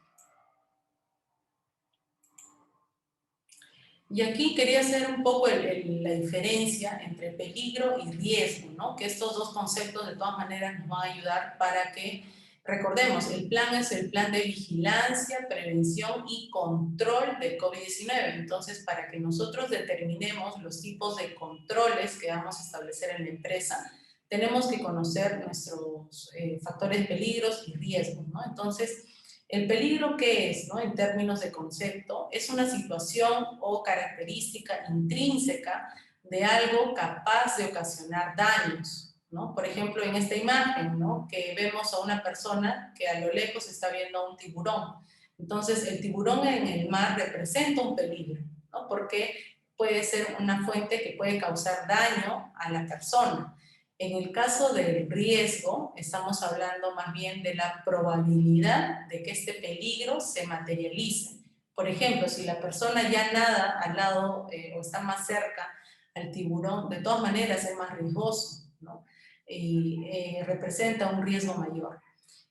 Y aquí quería hacer un poco la diferencia entre peligro y riesgo, ¿no? Que estos dos conceptos de todas maneras nos van a ayudar para que recordemos, el plan es el plan de vigilancia, prevención y control de COVID-19. Entonces, para que nosotros determinemos los tipos de controles que vamos a establecer en la empresa, tenemos que conocer nuestros factores, peligros y riesgos, ¿no? Entonces, el peligro, ¿qué es, no? En términos de concepto, es una situación o característica intrínseca de algo capaz de ocasionar daños, ¿no? Por ejemplo, en esta imagen, ¿no? Que vemos a una persona que a lo lejos está viendo a un tiburón. Entonces, el tiburón en el mar representa un peligro, ¿no? Porque puede ser una fuente que puede causar daño a la persona. En el caso del riesgo, estamos hablando más bien de la probabilidad de que este peligro se materialice. Por ejemplo, si la persona ya nada al lado o está más cerca al tiburón, de todas maneras es más riesgoso, ¿no? Y representa un riesgo mayor.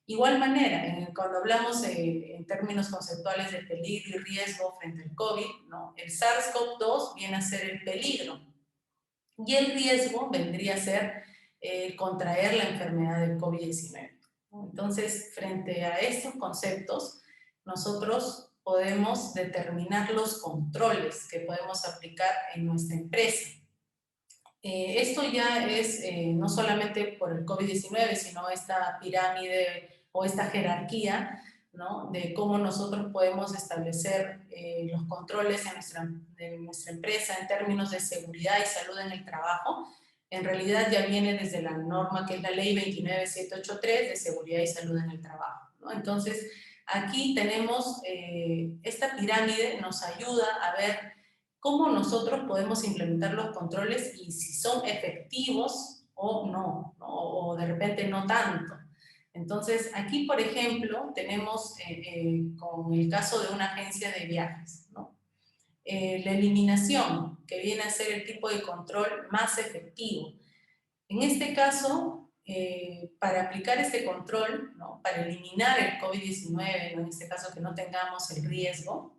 Igual manera, cuando hablamos en términos conceptuales de peligro y riesgo frente al COVID, ¿no? El SARS-CoV-2 viene a ser el peligro y el riesgo vendría a ser contraer la enfermedad del COVID-19. Entonces, frente a estos conceptos, nosotros podemos determinar los controles que podemos aplicar en nuestra empresa. Esto ya es no solamente por el COVID-19, sino esta pirámide o esta jerarquía, ¿no? De cómo nosotros podemos establecer los controles en nuestra empresa en términos de seguridad y salud en el trabajo. En realidad ya viene desde la norma que es la ley 29783 de seguridad y salud en el trabajo, ¿no? Entonces, aquí tenemos esta pirámide, nos ayuda a ver cómo nosotros podemos implementar los controles y si son efectivos o no, ¿no? O de repente no tanto. Entonces, aquí, por ejemplo, tenemos con el caso de una agencia de viajes, ¿no? La eliminación, que viene a ser el tipo de control más efectivo. En este caso, para aplicar este control, ¿no? Para eliminar el COVID-19, ¿no? En este caso que no tengamos el riesgo,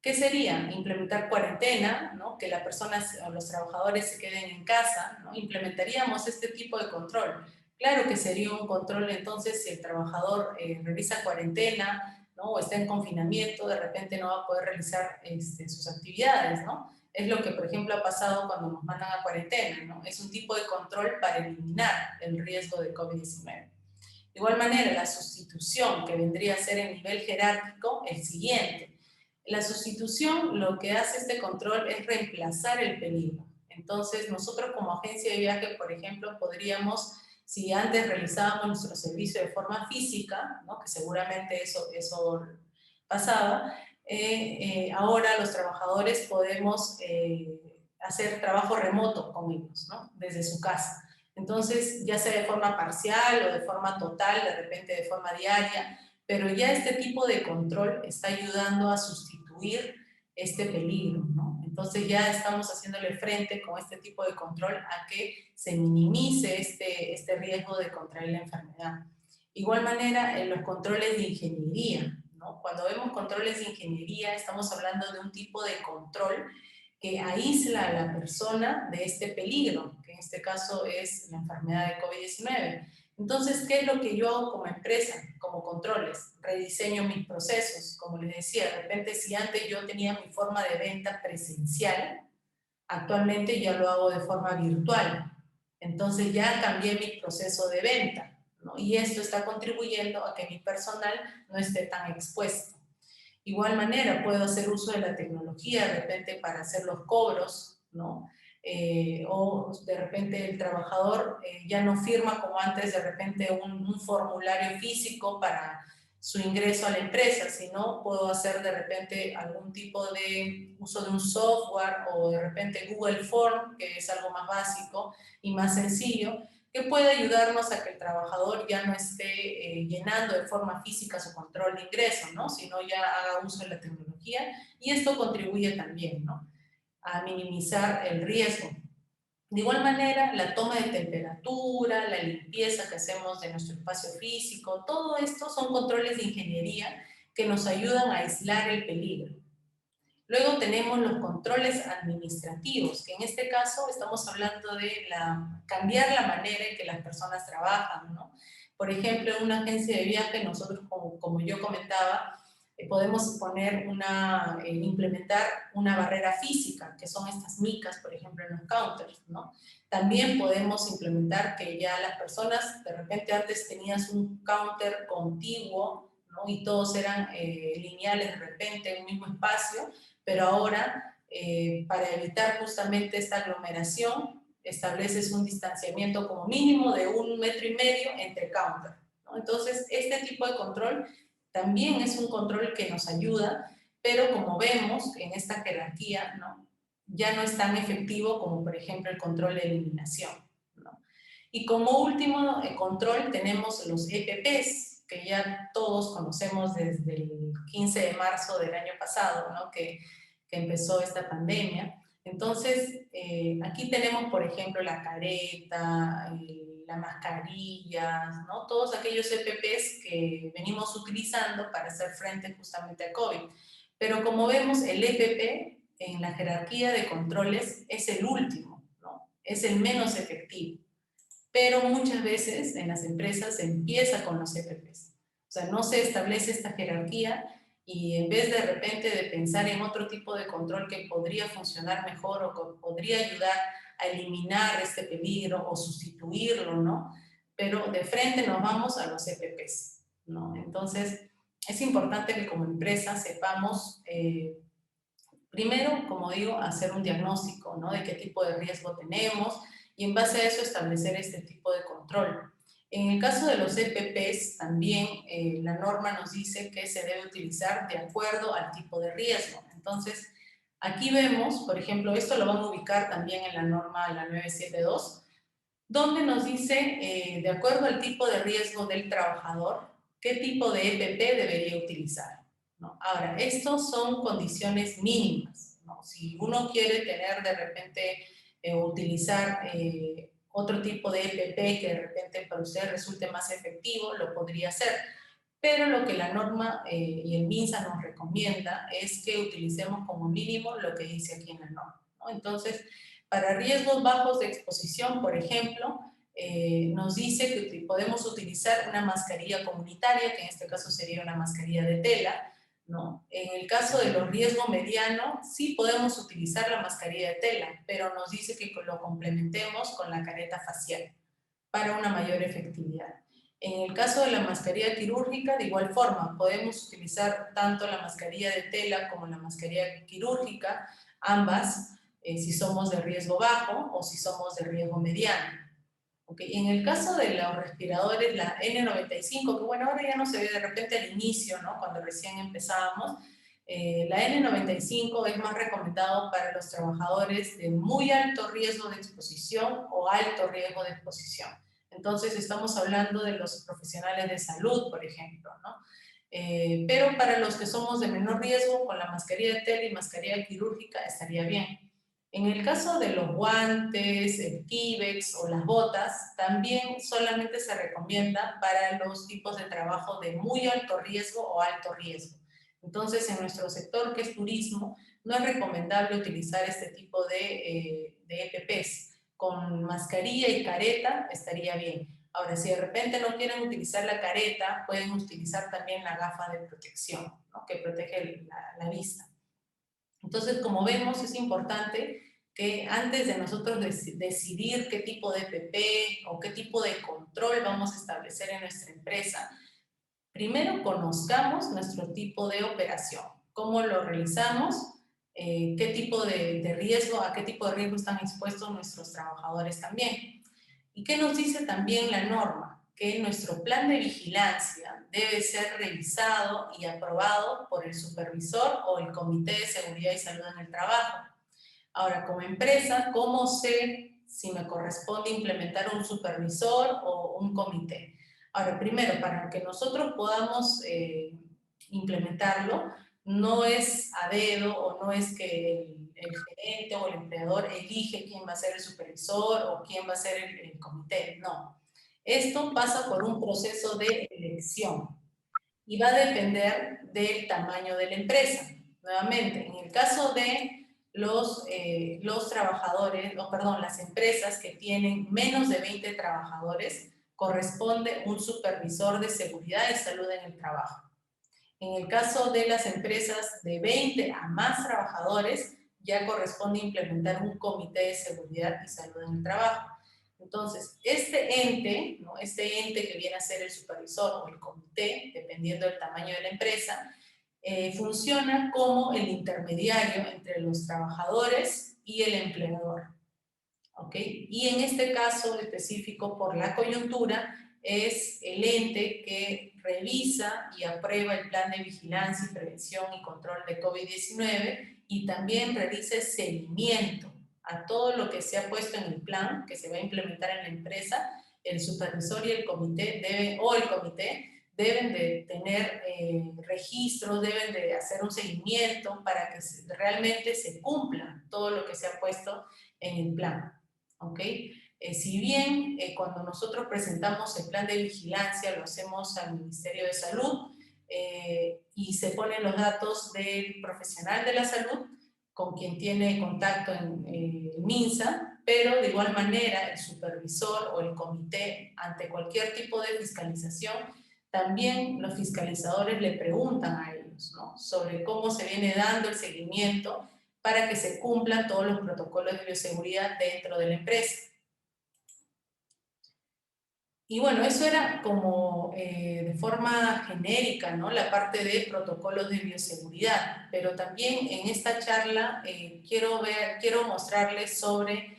¿Qué sería? Implementar cuarentena, ¿no? Que las personas o los trabajadores se queden en casa, ¿no? Implementaríamos este tipo de control. Claro que sería un control entonces si el trabajador realiza cuarentena, ¿no? O está en confinamiento, de repente no va a poder realizar sus actividades, ¿no? Es lo que, por ejemplo, ha pasado cuando nos mandan a cuarentena, ¿no? Es un tipo de control para eliminar el riesgo de COVID-19. De igual manera, la sustitución, que vendría a ser el nivel jerárquico, el siguiente. La sustitución, lo que hace este control es reemplazar el peligro. Entonces, nosotros como agencia de viaje, por ejemplo, podríamos, si antes realizábamos nuestro servicio de forma física, ¿no? Que seguramente eso pasaba, ahora los trabajadores podemos hacer trabajo remoto con ellos, ¿no? Desde su casa. Entonces, ya sea de forma parcial o de forma total, de repente de forma diaria, pero ya este tipo de control está ayudando a sustituir este peligro, ¿no? Entonces ya estamos haciéndole frente con este tipo de control a que se minimice este riesgo de contraer la enfermedad. Igual manera, en los controles de ingeniería, ¿no? Cuando vemos controles de ingeniería, estamos hablando de un tipo de control que aísla a la persona de este peligro, que en este caso es la enfermedad de COVID-19. Entonces, ¿qué es lo que yo hago como empresa, como controles? Rediseño mis procesos, como les decía, de repente si antes yo tenía mi forma de venta presencial, actualmente ya lo hago de forma virtual. Entonces ya cambié mi proceso de venta, ¿no? Y esto está contribuyendo a que mi personal no esté tan expuesto. Igual manera, puedo hacer uso de la tecnología de repente para hacer los cobros, ¿no? O de repente el trabajador ya no firma como antes de repente un formulario físico para su ingreso a la empresa, sino puedo hacer de repente algún tipo de uso de un software o de repente Google Form, que es algo más básico y más sencillo, que puede ayudarnos a que el trabajador ya no esté llenando de forma física su control de ingreso, ¿no? Sino ya haga uso de la tecnología y esto contribuye también, ¿no? A minimizar el riesgo. De igual manera, la toma de temperatura, la limpieza que hacemos de nuestro espacio físico, todo esto son controles de ingeniería que nos ayudan a aislar el peligro. Luego tenemos los controles administrativos, que en este caso estamos hablando de cambiar la manera en que las personas trabajan, ¿no? Por ejemplo, en una agencia de viaje, nosotros, como yo comentaba, podemos implementar una barrera física, que son estas micas, por ejemplo, en los counters, ¿no? También podemos implementar que ya las personas, de repente antes tenías un counter contiguo, ¿no? Y todos eran lineales de repente en un mismo espacio, pero ahora, para evitar justamente esta aglomeración, estableces un distanciamiento como mínimo de 1,5 metros entre counters, ¿no? Entonces, este tipo de control también es un control que nos ayuda, pero como vemos en esta jerarquía, ¿no? Ya no es tan efectivo como, por ejemplo, el control de eliminación, ¿no? Y como último control tenemos los EPPs, que ya todos conocemos desde el 15 de marzo del año pasado, ¿no? Que empezó esta pandemia. Entonces, aquí tenemos, por ejemplo, la careta, la mascarilla, ¿no? Todos aquellos EPPs que venimos utilizando para hacer frente justamente al COVID. Pero como vemos, el EPP en la jerarquía de controles es el último, ¿no? Es el menos efectivo. Pero muchas veces en las empresas se empieza con los EPPs. O sea, no se establece esta jerarquía y en vez de repente de pensar en otro tipo de control que podría funcionar mejor o que podría ayudar a eliminar este peligro o sustituirlo, ¿no? Pero de frente nos vamos a los EPPs, ¿no? Entonces, es importante que como empresa sepamos, primero, como digo, hacer un diagnóstico, ¿no? De qué tipo de riesgo tenemos y en base a eso establecer este tipo de control. En el caso de los EPPs, también la norma nos dice que se debe utilizar de acuerdo al tipo de riesgo. Entonces, aquí vemos, por ejemplo, esto lo van a ubicar también en la norma, la 972, donde nos dice, de acuerdo al tipo de riesgo del trabajador, qué tipo de EPP debería utilizar, ¿no? Ahora, estos son condiciones mínimas, ¿no? Si uno quiere tener de repente, utilizar otro tipo de EPP que de repente para usted resulte más efectivo, lo podría hacer. pero lo que la norma y el MINSA nos recomienda es que utilicemos como mínimo lo que dice aquí en la norma, ¿no? Entonces, para riesgos bajos de exposición, por ejemplo, nos dice que podemos utilizar una mascarilla comunitaria, que en este caso sería una mascarilla de tela, ¿no? En el caso de los riesgos medianos, sí podemos utilizar la mascarilla de tela, pero nos dice que lo complementemos con la careta facial para una mayor efectividad. En el caso de la mascarilla quirúrgica, de igual forma, podemos utilizar tanto la mascarilla de tela como la mascarilla quirúrgica, ambas, si somos de riesgo bajo o si somos de riesgo mediano. ¿Okay? En el caso de los respiradores, la N95, que bueno, ahora ya no se ve de repente al inicio, ¿no? Cuando recién empezábamos, la N95 es más recomendado para los trabajadores de muy alto riesgo de exposición o alto riesgo de exposición. Entonces estamos hablando de los profesionales de salud, por ejemplo, ¿no? Pero para los que somos de menor riesgo, con la mascarilla de tela y mascarilla quirúrgica estaría bien. En el caso de los guantes, el Tibex o las botas, también solamente se recomienda para los tipos de trabajo de muy alto riesgo o alto riesgo. Entonces, en nuestro sector, que es turismo, no es recomendable utilizar este tipo de EPPs. Con mascarilla y careta estaría bien. Ahora, si de repente no quieren utilizar la careta, pueden utilizar también la gafa de protección, ¿no? Que protege la vista. Entonces, como vemos, es importante que antes de nosotros decidir qué tipo de EPP o qué tipo de control vamos a establecer en nuestra empresa, primero conozcamos nuestro tipo de operación, cómo lo realizamos, qué tipo de riesgo, a qué tipo de riesgo están expuestos nuestros trabajadores también. ¿Y qué nos dice también la norma? Que nuestro plan de vigilancia debe ser revisado y aprobado por el supervisor o el Comité de Seguridad y Salud en el Trabajo. Ahora, como empresa, ¿cómo sé si me corresponde implementar un supervisor o un comité? Ahora, primero, para que nosotros podamos implementarlo, no es a dedo o no es que el gerente o el empleador elige quién va a ser el supervisor o quién va a ser el comité, no. Esto pasa por un proceso de elección y va a depender del tamaño de la empresa. Nuevamente, en el caso de los trabajadores, las empresas que tienen menos de 20 trabajadores, corresponde un supervisor de seguridad y salud en el trabajo. En el caso de las empresas de 20 a más trabajadores, ya corresponde implementar un comité de seguridad y salud en el trabajo. Entonces, este ente, ¿no? Este ente que viene a ser el supervisor o el comité, dependiendo del tamaño de la empresa, funciona como el intermediario entre los trabajadores y el empleador. ¿Okay? Y en este caso específico, por la coyuntura, es el ente que revisa y aprueba el plan de vigilancia y prevención y control de COVID-19 y también realiza el seguimiento a todo lo que se ha puesto en el plan que se va a implementar en la empresa. El supervisor y el comité deben de tener registros, deben de hacer un seguimiento para que realmente se cumpla todo lo que se ha puesto en el plan. ¿Okay? Si bien cuando nosotros presentamos el plan de vigilancia lo hacemos al Ministerio de Salud y se ponen los datos del profesional de la salud con quien tiene contacto en el MINSA, pero de igual manera el supervisor o el comité ante cualquier tipo de fiscalización, también los fiscalizadores le preguntan a ellos, ¿no? Sobre cómo se viene dando el seguimiento para que se cumplan todos los protocolos de bioseguridad dentro de la empresa. Y bueno, eso era como de forma genérica, ¿no? La parte de protocolos de bioseguridad, pero también en esta charla quiero mostrarles sobre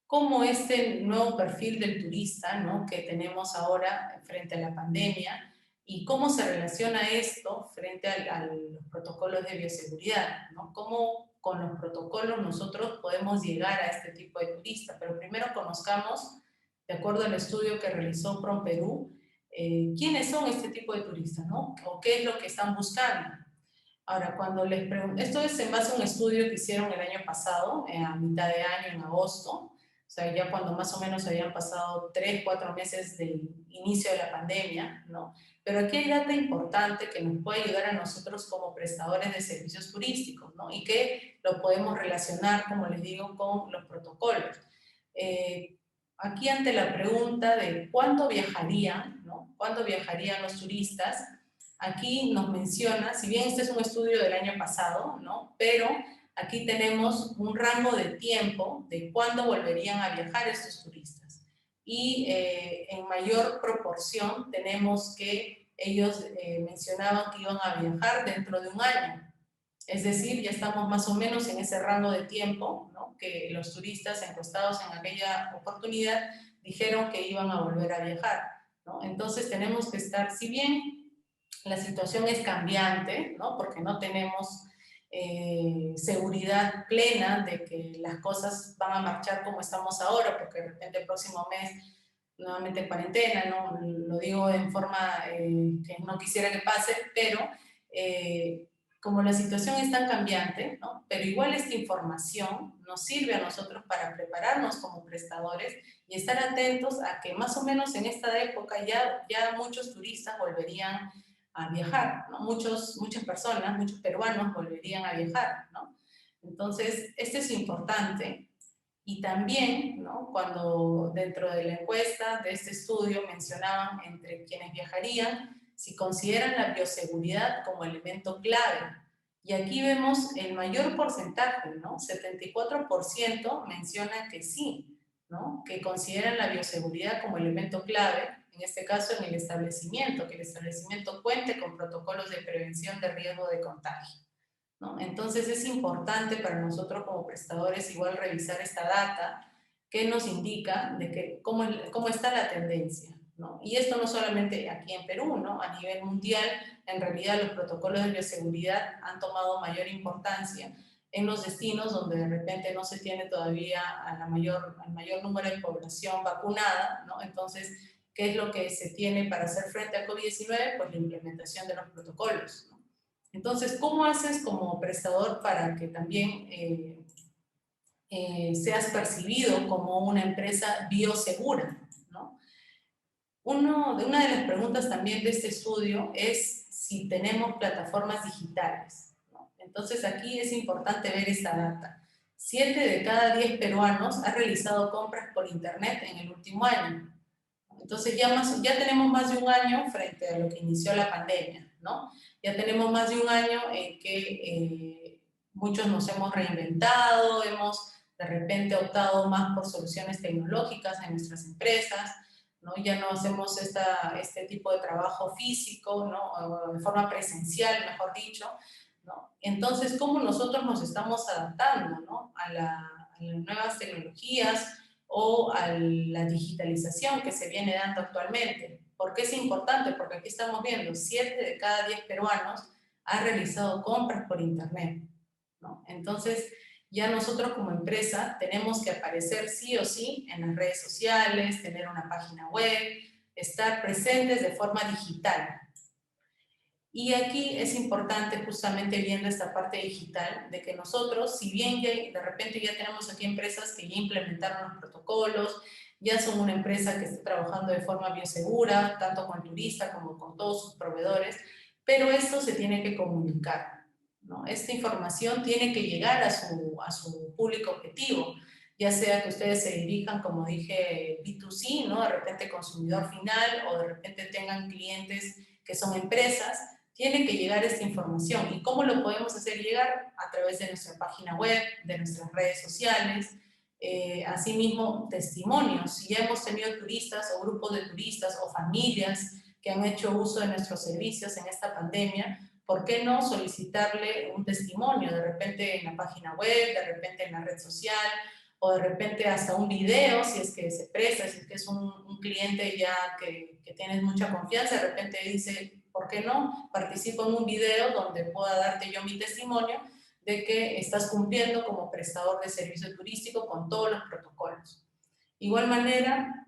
cómo este nuevo perfil del turista, ¿no? Que tenemos ahora frente a la pandemia y cómo se relaciona esto frente a los protocolos de bioseguridad, ¿no? Cómo con los protocolos nosotros podemos llegar a este tipo de turista, pero primero conozcamos, de acuerdo al estudio que realizó PROMPERÚ, quiénes son este tipo de turistas, ¿no? O qué es lo que están buscando. Ahora, cuando les pregunto, esto es en base a un estudio que hicieron el año pasado, a mitad de año, en agosto, o sea, ya cuando más o menos habían pasado 3, 4 meses del inicio de la pandemia, ¿no? Pero aquí hay data importante que nos puede ayudar a nosotros como prestadores de servicios turísticos, ¿no? Y que lo podemos relacionar, como les digo, con los protocolos. Aquí ante la pregunta de cuándo viajarían, ¿no? ¿Cuándo viajarían los turistas? Aquí nos menciona, si bien este es un estudio del año pasado, ¿no? Pero aquí tenemos un rango de tiempo de cuándo volverían a viajar estos turistas. Y en mayor proporción tenemos que ellos mencionaban que iban a viajar dentro de un año. Es decir, ya estamos más o menos en ese rango de tiempo, ¿no? Que los turistas encuestados en aquella oportunidad dijeron que iban a volver a viajar, ¿no? Entonces tenemos que estar, si bien la situación es cambiante, ¿no? Porque no tenemos seguridad plena de que las cosas van a marchar como estamos ahora, porque de repente el próximo mes nuevamente cuarentena, ¿no? Lo digo en forma que no quisiera que pase, pero como la situación es tan cambiante, ¿no? Pero igual esta información nos sirve a nosotros para prepararnos como prestadores y estar atentos a que más o menos en esta época ya muchos turistas volverían a viajar, ¿no? Muchas personas, muchos peruanos volverían a viajar, ¿no? Entonces, esto es importante. Y también, ¿no? Cuando dentro de la encuesta de este estudio mencionaban entre quienes viajarían, si consideran la bioseguridad como elemento clave. Y aquí vemos el mayor porcentaje, ¿no? 74% menciona que sí, ¿no? Que consideran la bioseguridad como elemento clave, en este caso en el establecimiento, que el establecimiento cuente con protocolos de prevención de riesgo de contagio, ¿no? Entonces es importante para nosotros como prestadores igual revisar esta data que nos indica de que cómo está la tendencia, ¿no? Y esto no solamente aquí en Perú, ¿no? A nivel mundial, en realidad los protocolos de bioseguridad han tomado mayor importancia en los destinos donde de repente no se tiene todavía al mayor número de población vacunada, ¿no? Entonces, ¿qué es lo que se tiene para hacer frente a COVID-19? Pues la implementación de los protocolos, ¿no? Entonces, ¿cómo haces como prestador para que también seas percibido como una empresa biosegura, ¿no? Una de las preguntas también de este estudio es si tenemos plataformas digitales, ¿no? Entonces, aquí es importante ver esta data. 7 de cada 10 peruanos han realizado compras por internet en el último año. Entonces ya tenemos más de un año frente a lo que inició la pandemia, ¿no? Ya tenemos más de un año en que muchos nos hemos reinventado, hemos de repente optado más por soluciones tecnológicas en nuestras empresas, ¿no? Ya no hacemos este tipo de trabajo físico, ¿no? O de forma presencial, mejor dicho, ¿no? Entonces, ¿cómo nosotros nos estamos adaptando, ¿no? a las nuevas tecnologías o a la digitalización que se viene dando actualmente? ¿Por qué es importante? Porque aquí estamos viendo 7 de cada 10 peruanos han realizado compras por internet, ¿no? Entonces, ya nosotros como empresa tenemos que aparecer sí o sí en las redes sociales, tener una página web, estar presentes de forma digital. Y aquí es importante, justamente viendo esta parte digital, de que nosotros, si bien ya, de repente ya tenemos aquí empresas que ya implementaron los protocolos, ya son una empresa que está trabajando de forma biosegura, tanto con el turista como con todos sus proveedores, pero esto se tiene que comunicar, ¿no? Esta información tiene que llegar a su público objetivo, ya sea que ustedes se dirijan, como dije, B2C, ¿no? De repente consumidor final, o de repente tengan clientes que son empresas. Tiene que llegar esta información. ¿Y cómo lo podemos hacer llegar? A través de nuestra página web, de nuestras redes sociales, asimismo testimonios. Si ya hemos tenido turistas o grupos de turistas o familias que han hecho uso de nuestros servicios en esta pandemia, ¿por qué no solicitarle un testimonio? De repente en la página web, de repente en la red social, o de repente hasta un video, si es que se presta, si es que es un cliente ya que tienes mucha confianza, de repente dice, ¿por qué no? Participo en un video donde pueda darte yo mi testimonio de que estás cumpliendo como prestador de servicio turístico con todos los protocolos. Igual manera,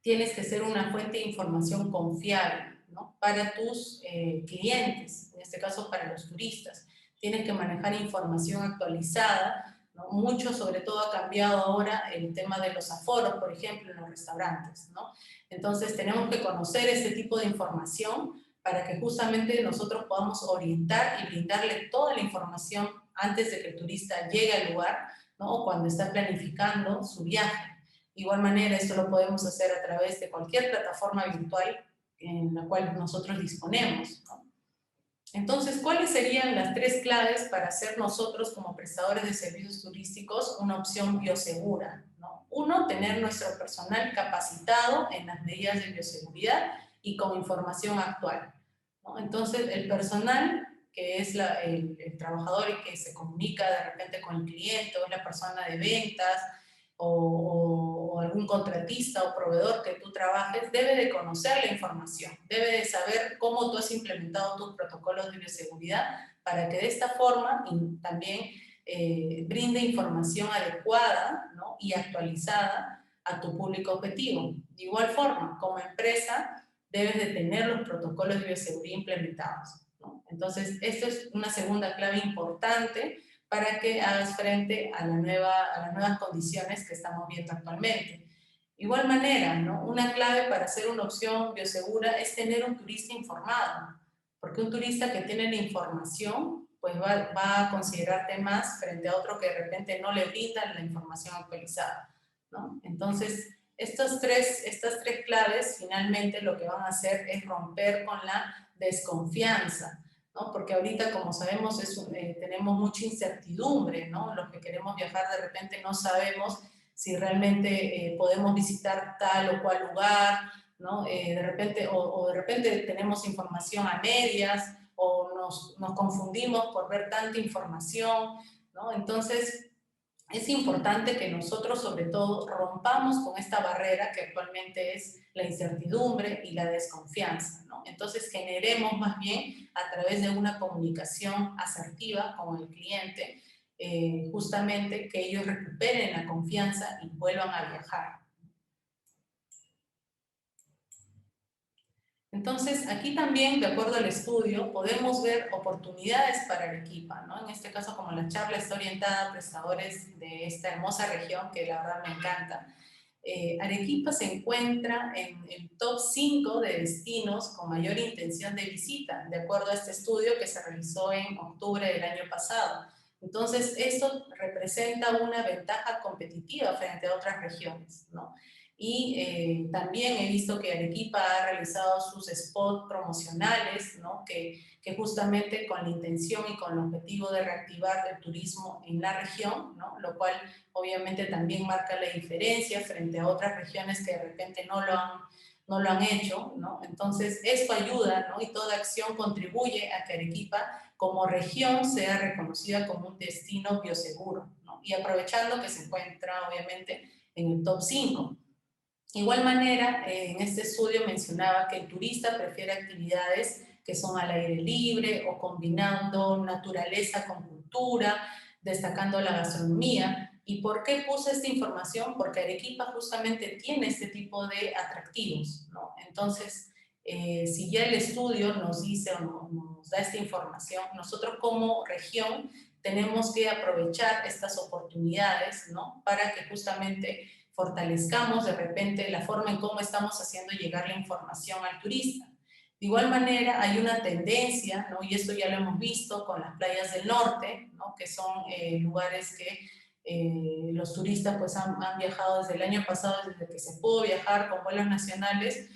tienes que ser una fuente de información confiable, ¿no? Para tus clientes, en este caso para los turistas. Tienes que manejar información actualizada ¿no? Mucho, sobre todo, ha cambiado ahora el tema de los aforos, por ejemplo, en los restaurantes, ¿no? Entonces, tenemos que conocer ese tipo de información para que justamente nosotros podamos orientar y brindarle toda la información antes de que el turista llegue al lugar, ¿no? O cuando está planificando su viaje. De igual manera, esto lo podemos hacer a través de cualquier plataforma virtual en la cual nosotros disponemos, ¿no? Entonces, ¿cuáles serían las 3 claves para hacer nosotros como prestadores de servicios turísticos una opción biosegura, ¿no? Uno, tener nuestro personal capacitado en las medidas de bioseguridad y con información actual, ¿no? Entonces, el personal, que es el trabajador y que se comunica de repente con el cliente, o es la persona de ventas, o algún contratista o proveedor que tú trabajes, debe de conocer la información, debe de saber cómo tú has implementado tus protocolos de bioseguridad para que de esta forma también brinde información adecuada, ¿no? Y actualizada a tu público objetivo. De igual forma, como empresa, debes de tener los protocolos de bioseguridad implementados, ¿no? Entonces, esto es una segunda clave importante para que hagas frente a las nuevas condiciones que estamos viendo actualmente. Igual manera, ¿no? Una clave para hacer una opción biosegura es tener un turista informado, porque un turista que tiene la información, pues va a considerarte más frente a otro que de repente no le brinda la información actualizada, ¿no? Entonces, estas tres claves finalmente lo que van a hacer es romper con la desconfianza, ¿no? Porque ahorita, como sabemos, tenemos mucha incertidumbre, ¿no? Los que queremos viajar de repente no sabemos si realmente podemos visitar tal o cual lugar, ¿no? De repente, o de repente tenemos información a medias, o nos confundimos por ver tanta información, ¿no? Entonces, es importante que nosotros, sobre todo, rompamos con esta barrera que actualmente es la incertidumbre y la desconfianza, ¿no? Entonces, generemos más bien a través de una comunicación asertiva con el cliente, justamente que ellos recuperen la confianza y vuelvan a viajar. Entonces, aquí también, de acuerdo al estudio, podemos ver oportunidades para Arequipa, ¿no? En este caso, como la charla está orientada a prestadores de esta hermosa región, que la verdad me encanta, Arequipa se encuentra en el top 5 de destinos con mayor intención de visita, de acuerdo a este estudio que se realizó en octubre del año pasado. Entonces, esto representa una ventaja competitiva frente a otras regiones, ¿no? Y también he visto que Arequipa ha realizado sus spots promocionales, ¿no? que justamente con la intención y con el objetivo de reactivar el turismo en la región, ¿no? Lo cual obviamente también marca la diferencia frente a otras regiones que de repente no lo han hecho, ¿no? Entonces, esto ayuda, ¿no? Y toda acción contribuye a que Arequipa como región sea reconocida como un destino bioseguro, ¿no? Y aprovechando que se encuentra obviamente en el top 5. Igual manera, en este estudio mencionaba que el turista prefiere actividades que son al aire libre o combinando naturaleza con cultura, destacando la gastronomía. ¿Y por qué puse esta información? Porque Arequipa justamente tiene este tipo de atractivos, ¿no? Entonces, si ya el estudio nos dice o nos da esta información, nosotros como región tenemos que aprovechar estas oportunidades, ¿no? Para que justamente fortalezcamos de repente la forma en cómo estamos haciendo llegar la información al turista. De igual manera, hay una tendencia, ¿no? Y esto ya lo hemos visto con las playas del norte, ¿no? Que son lugares que los turistas pues han viajado desde el año pasado, desde que se pudo viajar con vuelos nacionales,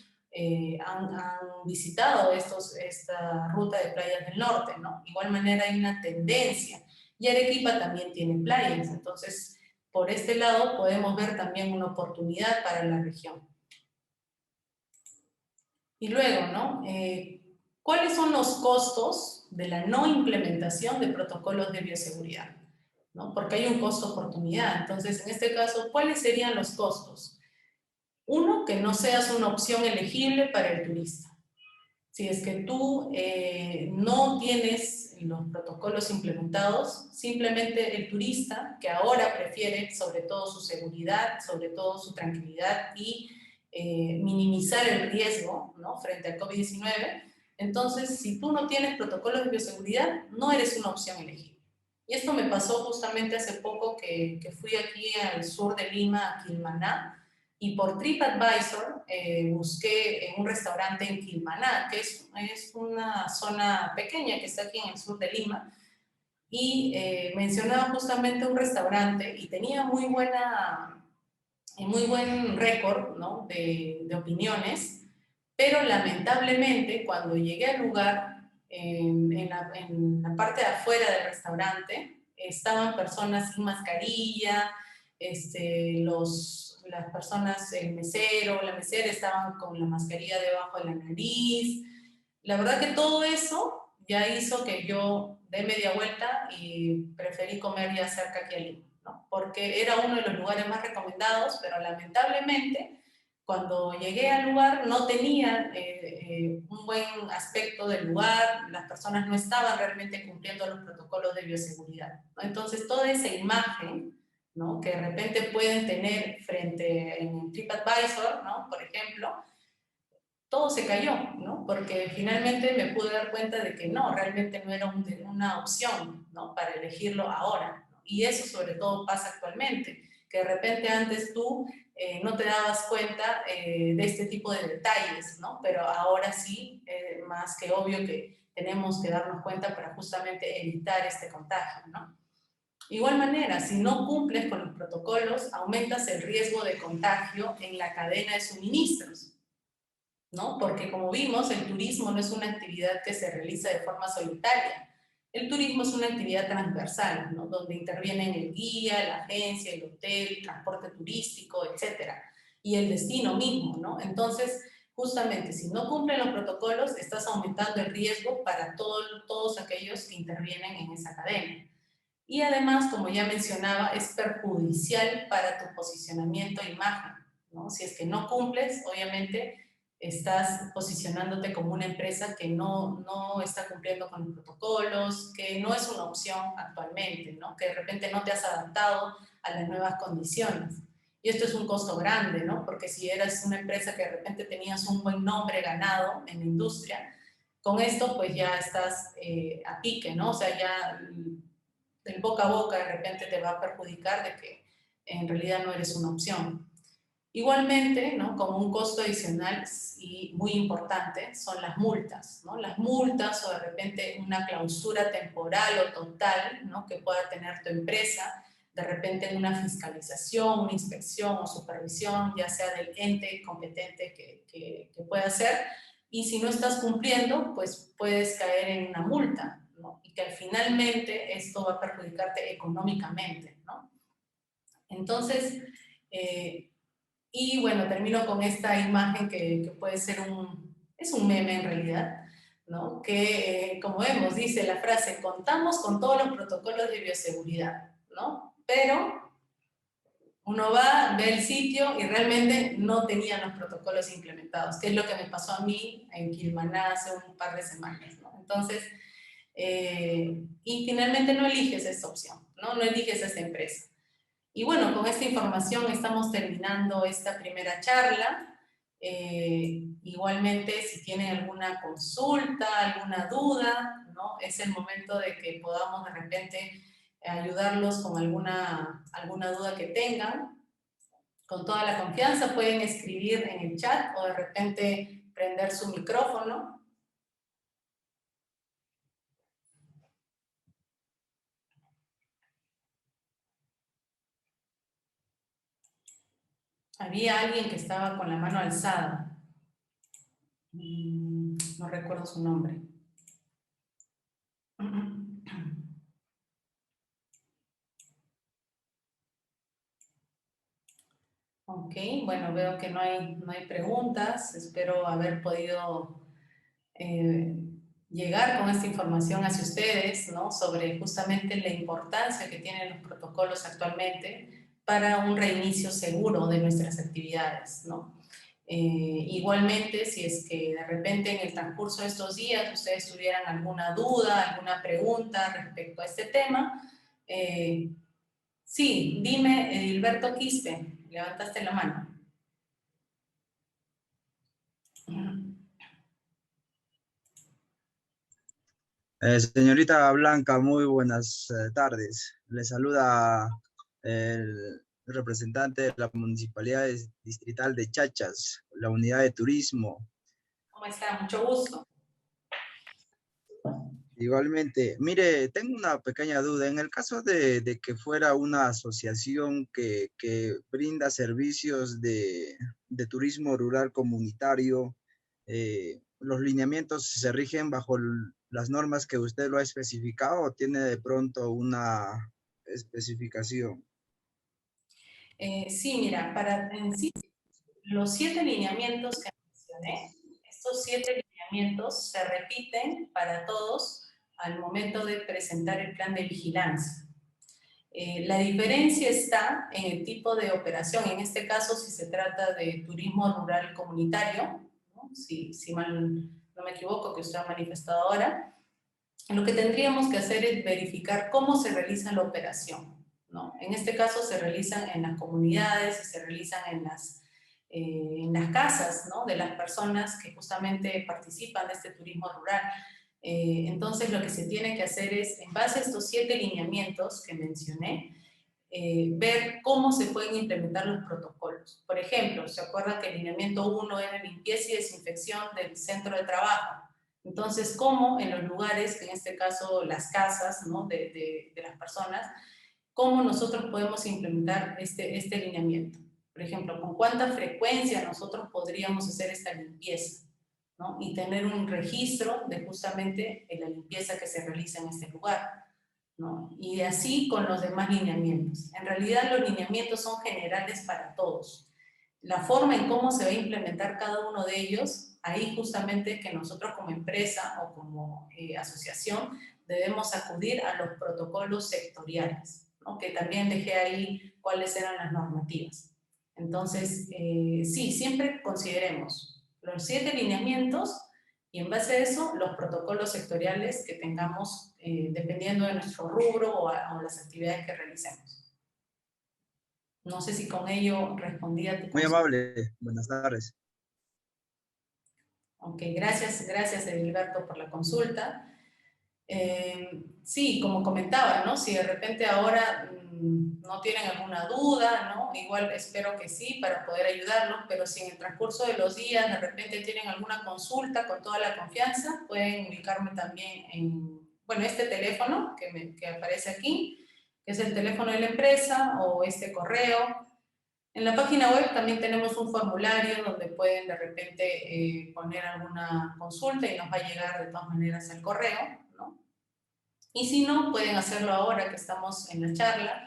han visitado esta ruta de playas del norte, ¿no? De igual manera hay una tendencia. Y Arequipa también tiene playas, entonces por este lado podemos ver también una oportunidad para la región. Y luego, ¿no? ¿Cuáles son los costos de la no implementación de protocolos de bioseguridad? ¿No? Porque hay un costo-oportunidad. Entonces, en este caso, ¿cuáles serían los costos? Uno, que no seas una opción elegible para el turista. Si es que tú no tienes los protocolos implementados, simplemente el turista, que ahora prefiere sobre todo su seguridad, sobre todo su tranquilidad y minimizar el riesgo, ¿no? Frente al COVID-19, entonces si tú no tienes protocolos de bioseguridad, no eres una opción elegible. Y esto me pasó justamente hace poco que fui aquí al sur de Lima, a Quilmaná, y por TripAdvisor busqué en un restaurante en Quilmaná, que es una zona pequeña que está aquí en el sur de Lima, y mencionaba justamente un restaurante y tenía muy buen récord, ¿no?, de opiniones, pero lamentablemente cuando llegué al lugar, en la parte de afuera del restaurante, estaban personas sin mascarilla, las personas, el mesero, la mesera estaban con la mascarilla debajo de la nariz. La verdad que todo eso ya hizo que yo dé media vuelta y preferí comer ya cerca aquí a Lima, ¿no? Porque era uno de los lugares más recomendados, pero lamentablemente cuando llegué al lugar no tenía un buen aspecto del lugar, las personas no estaban realmente cumpliendo los protocolos de bioseguridad, ¿no? Entonces toda esa imagen, ¿no?, que de repente pueden tener frente en TripAdvisor, ¿no?, por ejemplo, todo se cayó, ¿no? Porque finalmente me pude dar cuenta de que no, realmente no era una opción, ¿no?, para elegirlo ahora, ¿no? Y eso sobre todo pasa actualmente, que de repente antes tú no te dabas cuenta de este tipo de detalles, ¿no? Pero ahora sí, más que obvio que tenemos que darnos cuenta para justamente evitar este contagio, ¿no? Igual manera, si no cumples con los protocolos, aumentas el riesgo de contagio en la cadena de suministros, ¿no? Porque como vimos, el turismo no es una actividad que se realiza de forma solitaria. El turismo es una actividad transversal, ¿no?, donde intervienen el guía, la agencia, el hotel, el transporte turístico, etcétera, y el destino mismo, ¿no? Entonces, justamente, si no cumplen los protocolos, estás aumentando el riesgo para todos aquellos que intervienen en esa cadena. Y además, como ya mencionaba, es perjudicial para tu posicionamiento e imagen, ¿no? Si es que no cumples, obviamente estás posicionándote como una empresa que no está cumpliendo con los protocolos, que no es una opción actualmente, ¿no?, que de repente no te has adaptado a las nuevas condiciones. Y esto es un costo grande, ¿no?, porque si eras una empresa que de repente tenías un buen nombre ganado en la industria, con esto pues ya estás a pique, ¿no? O sea, ya del boca a boca de repente te va a perjudicar de que en realidad no eres una opción. Igualmente, ¿no?, como un costo adicional y muy importante son las multas, ¿no? Las multas o de repente una clausura temporal o total, ¿no?, que pueda tener tu empresa, de repente una fiscalización, una inspección o supervisión, ya sea del ente competente que pueda hacer, y si no estás cumpliendo, pues puedes caer en una multa, ¿no?, y que finalmente esto va a perjudicarte económicamente, ¿no? Entonces, y bueno, termino con esta imagen que puede ser es un meme en realidad, ¿no?, que como vemos, dice la frase: contamos con todos los protocolos de bioseguridad, ¿no? Pero uno va, ve el sitio y realmente no tenían los protocolos implementados, que es lo que me pasó a mí en Quilmaná hace un par de semanas, ¿no? Entonces, y finalmente no eliges esta opción, ¿no? No eliges esta empresa. Y bueno, con esta información estamos terminando esta primera charla. Igualmente, si tienen alguna consulta, alguna duda, ¿no?, es el momento de que podamos de repente ayudarlos con alguna duda que tengan. Con toda la confianza pueden escribir en el chat o de repente prender su micrófono. Había alguien que estaba con la mano alzada. No recuerdo su nombre. Ok, bueno, veo que no hay preguntas. Espero haber podido llegar con esta información hacia ustedes, ¿no?, sobre justamente la importancia que tienen los protocolos actualmente para un reinicio seguro de nuestras actividades, ¿no? Igualmente, si es que de repente en el transcurso de estos días ustedes tuvieran alguna duda, alguna pregunta respecto a este tema, sí, dime, Edilberto Quispe, levantaste la mano. Señorita Blanca, muy buenas tardes. Le saluda el representante de la Municipalidad Distrital de Chachas, la unidad de turismo. ¿Cómo está? Mucho gusto. Igualmente, mire, tengo una pequeña duda. En el caso de que fuera una asociación que brinda servicios de turismo rural comunitario, ¿los lineamientos se rigen bajo las normas que usted lo ha especificado o tiene de pronto una especificación? Sí, mira, en sí, los 7 lineamientos que mencioné, estos 7 lineamientos se repiten para todos al momento de presentar el plan de vigilancia. La diferencia está en el tipo de operación, en este caso si se trata de turismo rural comunitario, ¿no? Si mal no me equivoco, que usted ha manifestado ahora, lo que tendríamos que hacer es verificar cómo se realiza la operación, ¿no? En este caso se realizan en las comunidades y se realizan en las casas, ¿no?, de las personas que justamente participan de este turismo rural. Entonces lo que se tiene que hacer es, en base a estos 7 lineamientos que mencioné, ver cómo se pueden implementar los protocolos. Por ejemplo, ¿se acuerda que el lineamiento 1 era limpieza y desinfección del centro de trabajo? Entonces, ¿cómo en los lugares, en este caso las casas, ¿no?, de las personas, cómo nosotros podemos implementar este lineamiento? Por ejemplo, ¿con cuánta frecuencia nosotros podríamos hacer esta limpieza, ¿no?, y tener un registro de justamente la limpieza que se realiza en este lugar, ¿no? Y así con los demás lineamientos. En realidad los lineamientos son generales para todos. La forma en cómo se va a implementar cada uno de ellos, ahí justamente que nosotros como empresa o como asociación debemos acudir a los protocolos sectoriales, ¿no?, que también dejé ahí cuáles eran las normativas. Entonces, sí, siempre consideremos los 7 lineamientos y en base a eso los protocolos sectoriales que tengamos dependiendo de nuestro rubro o las actividades que realicemos. No sé si con ello respondí a tu Muy consulta. amable, buenas tardes. Ok, gracias Edilberto por la consulta. Sí, como comentaba, ¿no?, si de repente ahora no tienen alguna duda, ¿no?, igual espero que sí para poder ayudarlos, pero si en el transcurso de los días de repente tienen alguna consulta, con toda la confianza, pueden ubicarme también en, bueno, este teléfono que aparece aquí, que es el teléfono de la empresa, o este correo. En la página web también tenemos un formulario donde pueden de repente poner alguna consulta y nos va a llegar de todas maneras el correo, ¿no? Y si no, pueden hacerlo ahora que estamos en la charla.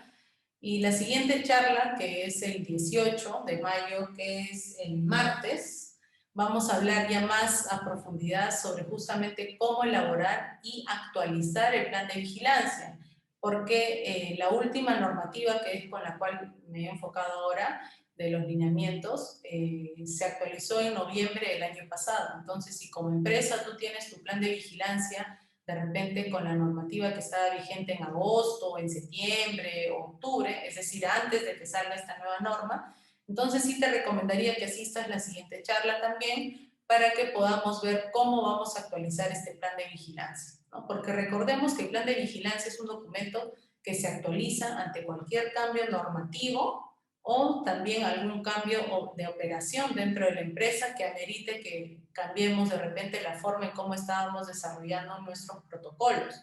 Y la siguiente charla, que es el 18 de mayo, que es el martes, vamos a hablar ya más a profundidad sobre justamente cómo elaborar y actualizar el plan de vigilancia, porque la última normativa, que es con la cual me he enfocado ahora, de los lineamientos, se actualizó en noviembre del año pasado. Entonces, si como empresa tú tienes tu plan de vigilancia, de repente con la normativa que estaba vigente en agosto, en septiembre o octubre, es decir, antes de que salga esta nueva norma, entonces sí te recomendaría que asistas a la siguiente charla también para que podamos ver cómo vamos a actualizar este plan de vigilancia, ¿no? Porque recordemos que el plan de vigilancia es un documento que se actualiza ante cualquier cambio normativo o también algún cambio de operación dentro de la empresa que amerite que cambiemos de repente la forma en cómo estábamos desarrollando nuestros protocolos.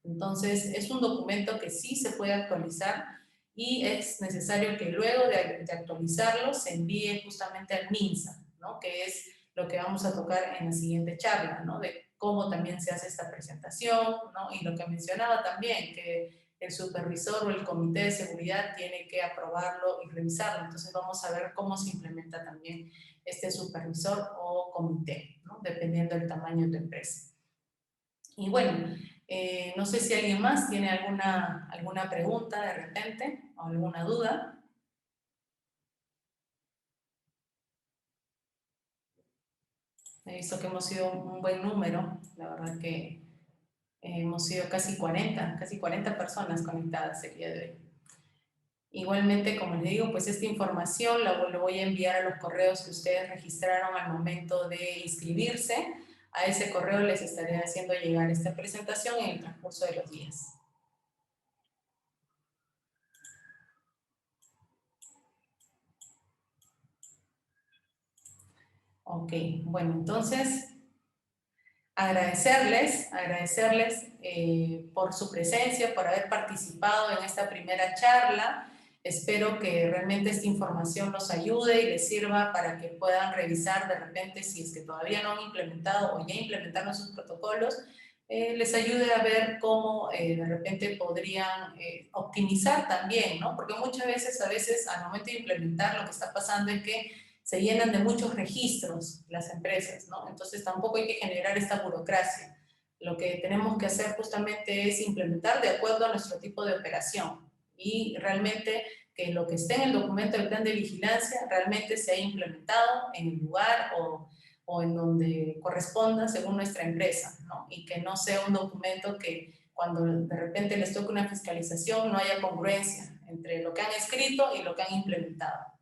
Entonces, es un documento que sí se puede actualizar y es necesario que luego de actualizarlo se envíe justamente al MINSA, ¿no?, que es lo que vamos a tocar en la siguiente charla, ¿no?, de cómo también se hace esta presentación, ¿no?, y lo que mencionaba también, que el supervisor o el comité de seguridad tiene que aprobarlo y revisarlo. Entonces vamos a ver cómo se implementa también este supervisor o comité, ¿no?, dependiendo del tamaño de tu empresa. Y bueno, no sé si alguien más tiene alguna pregunta de repente o alguna duda. He visto que hemos sido un buen número, la verdad que hemos sido casi 40 personas conectadas el día de hoy. Igualmente, como les digo, pues esta información lo voy a enviar a los correos que ustedes registraron al momento de inscribirse A ese correo les estaré haciendo llegar esta presentación en el transcurso de los días. Ok, bueno, entonces agradecerles por su presencia, por haber participado en esta primera charla. Espero que realmente esta información los ayude y les sirva para que puedan revisar de repente si es que todavía no han implementado o ya implementaron sus protocolos, les ayude a ver cómo de repente podrían optimizar también, ¿no? Porque muchas veces, al momento de implementar, lo que está pasando es que se llenan de muchos registros las empresas, ¿no? Entonces tampoco hay que generar esta burocracia. Lo que tenemos que hacer justamente es implementar de acuerdo a nuestro tipo de operación y realmente que lo que esté en el documento del plan de vigilancia realmente se haya implementado en el lugar o en donde corresponda según nuestra empresa, ¿no? Y que no sea un documento que cuando de repente les toque una fiscalización no haya congruencia entre lo que han escrito y lo que han implementado.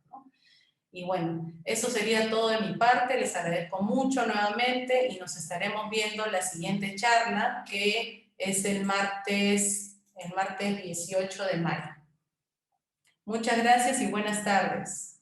Y bueno, eso sería todo de mi parte. Les agradezco mucho nuevamente y nos estaremos viendo la siguiente charla, que es el martes 18 de mayo. Muchas gracias y buenas tardes.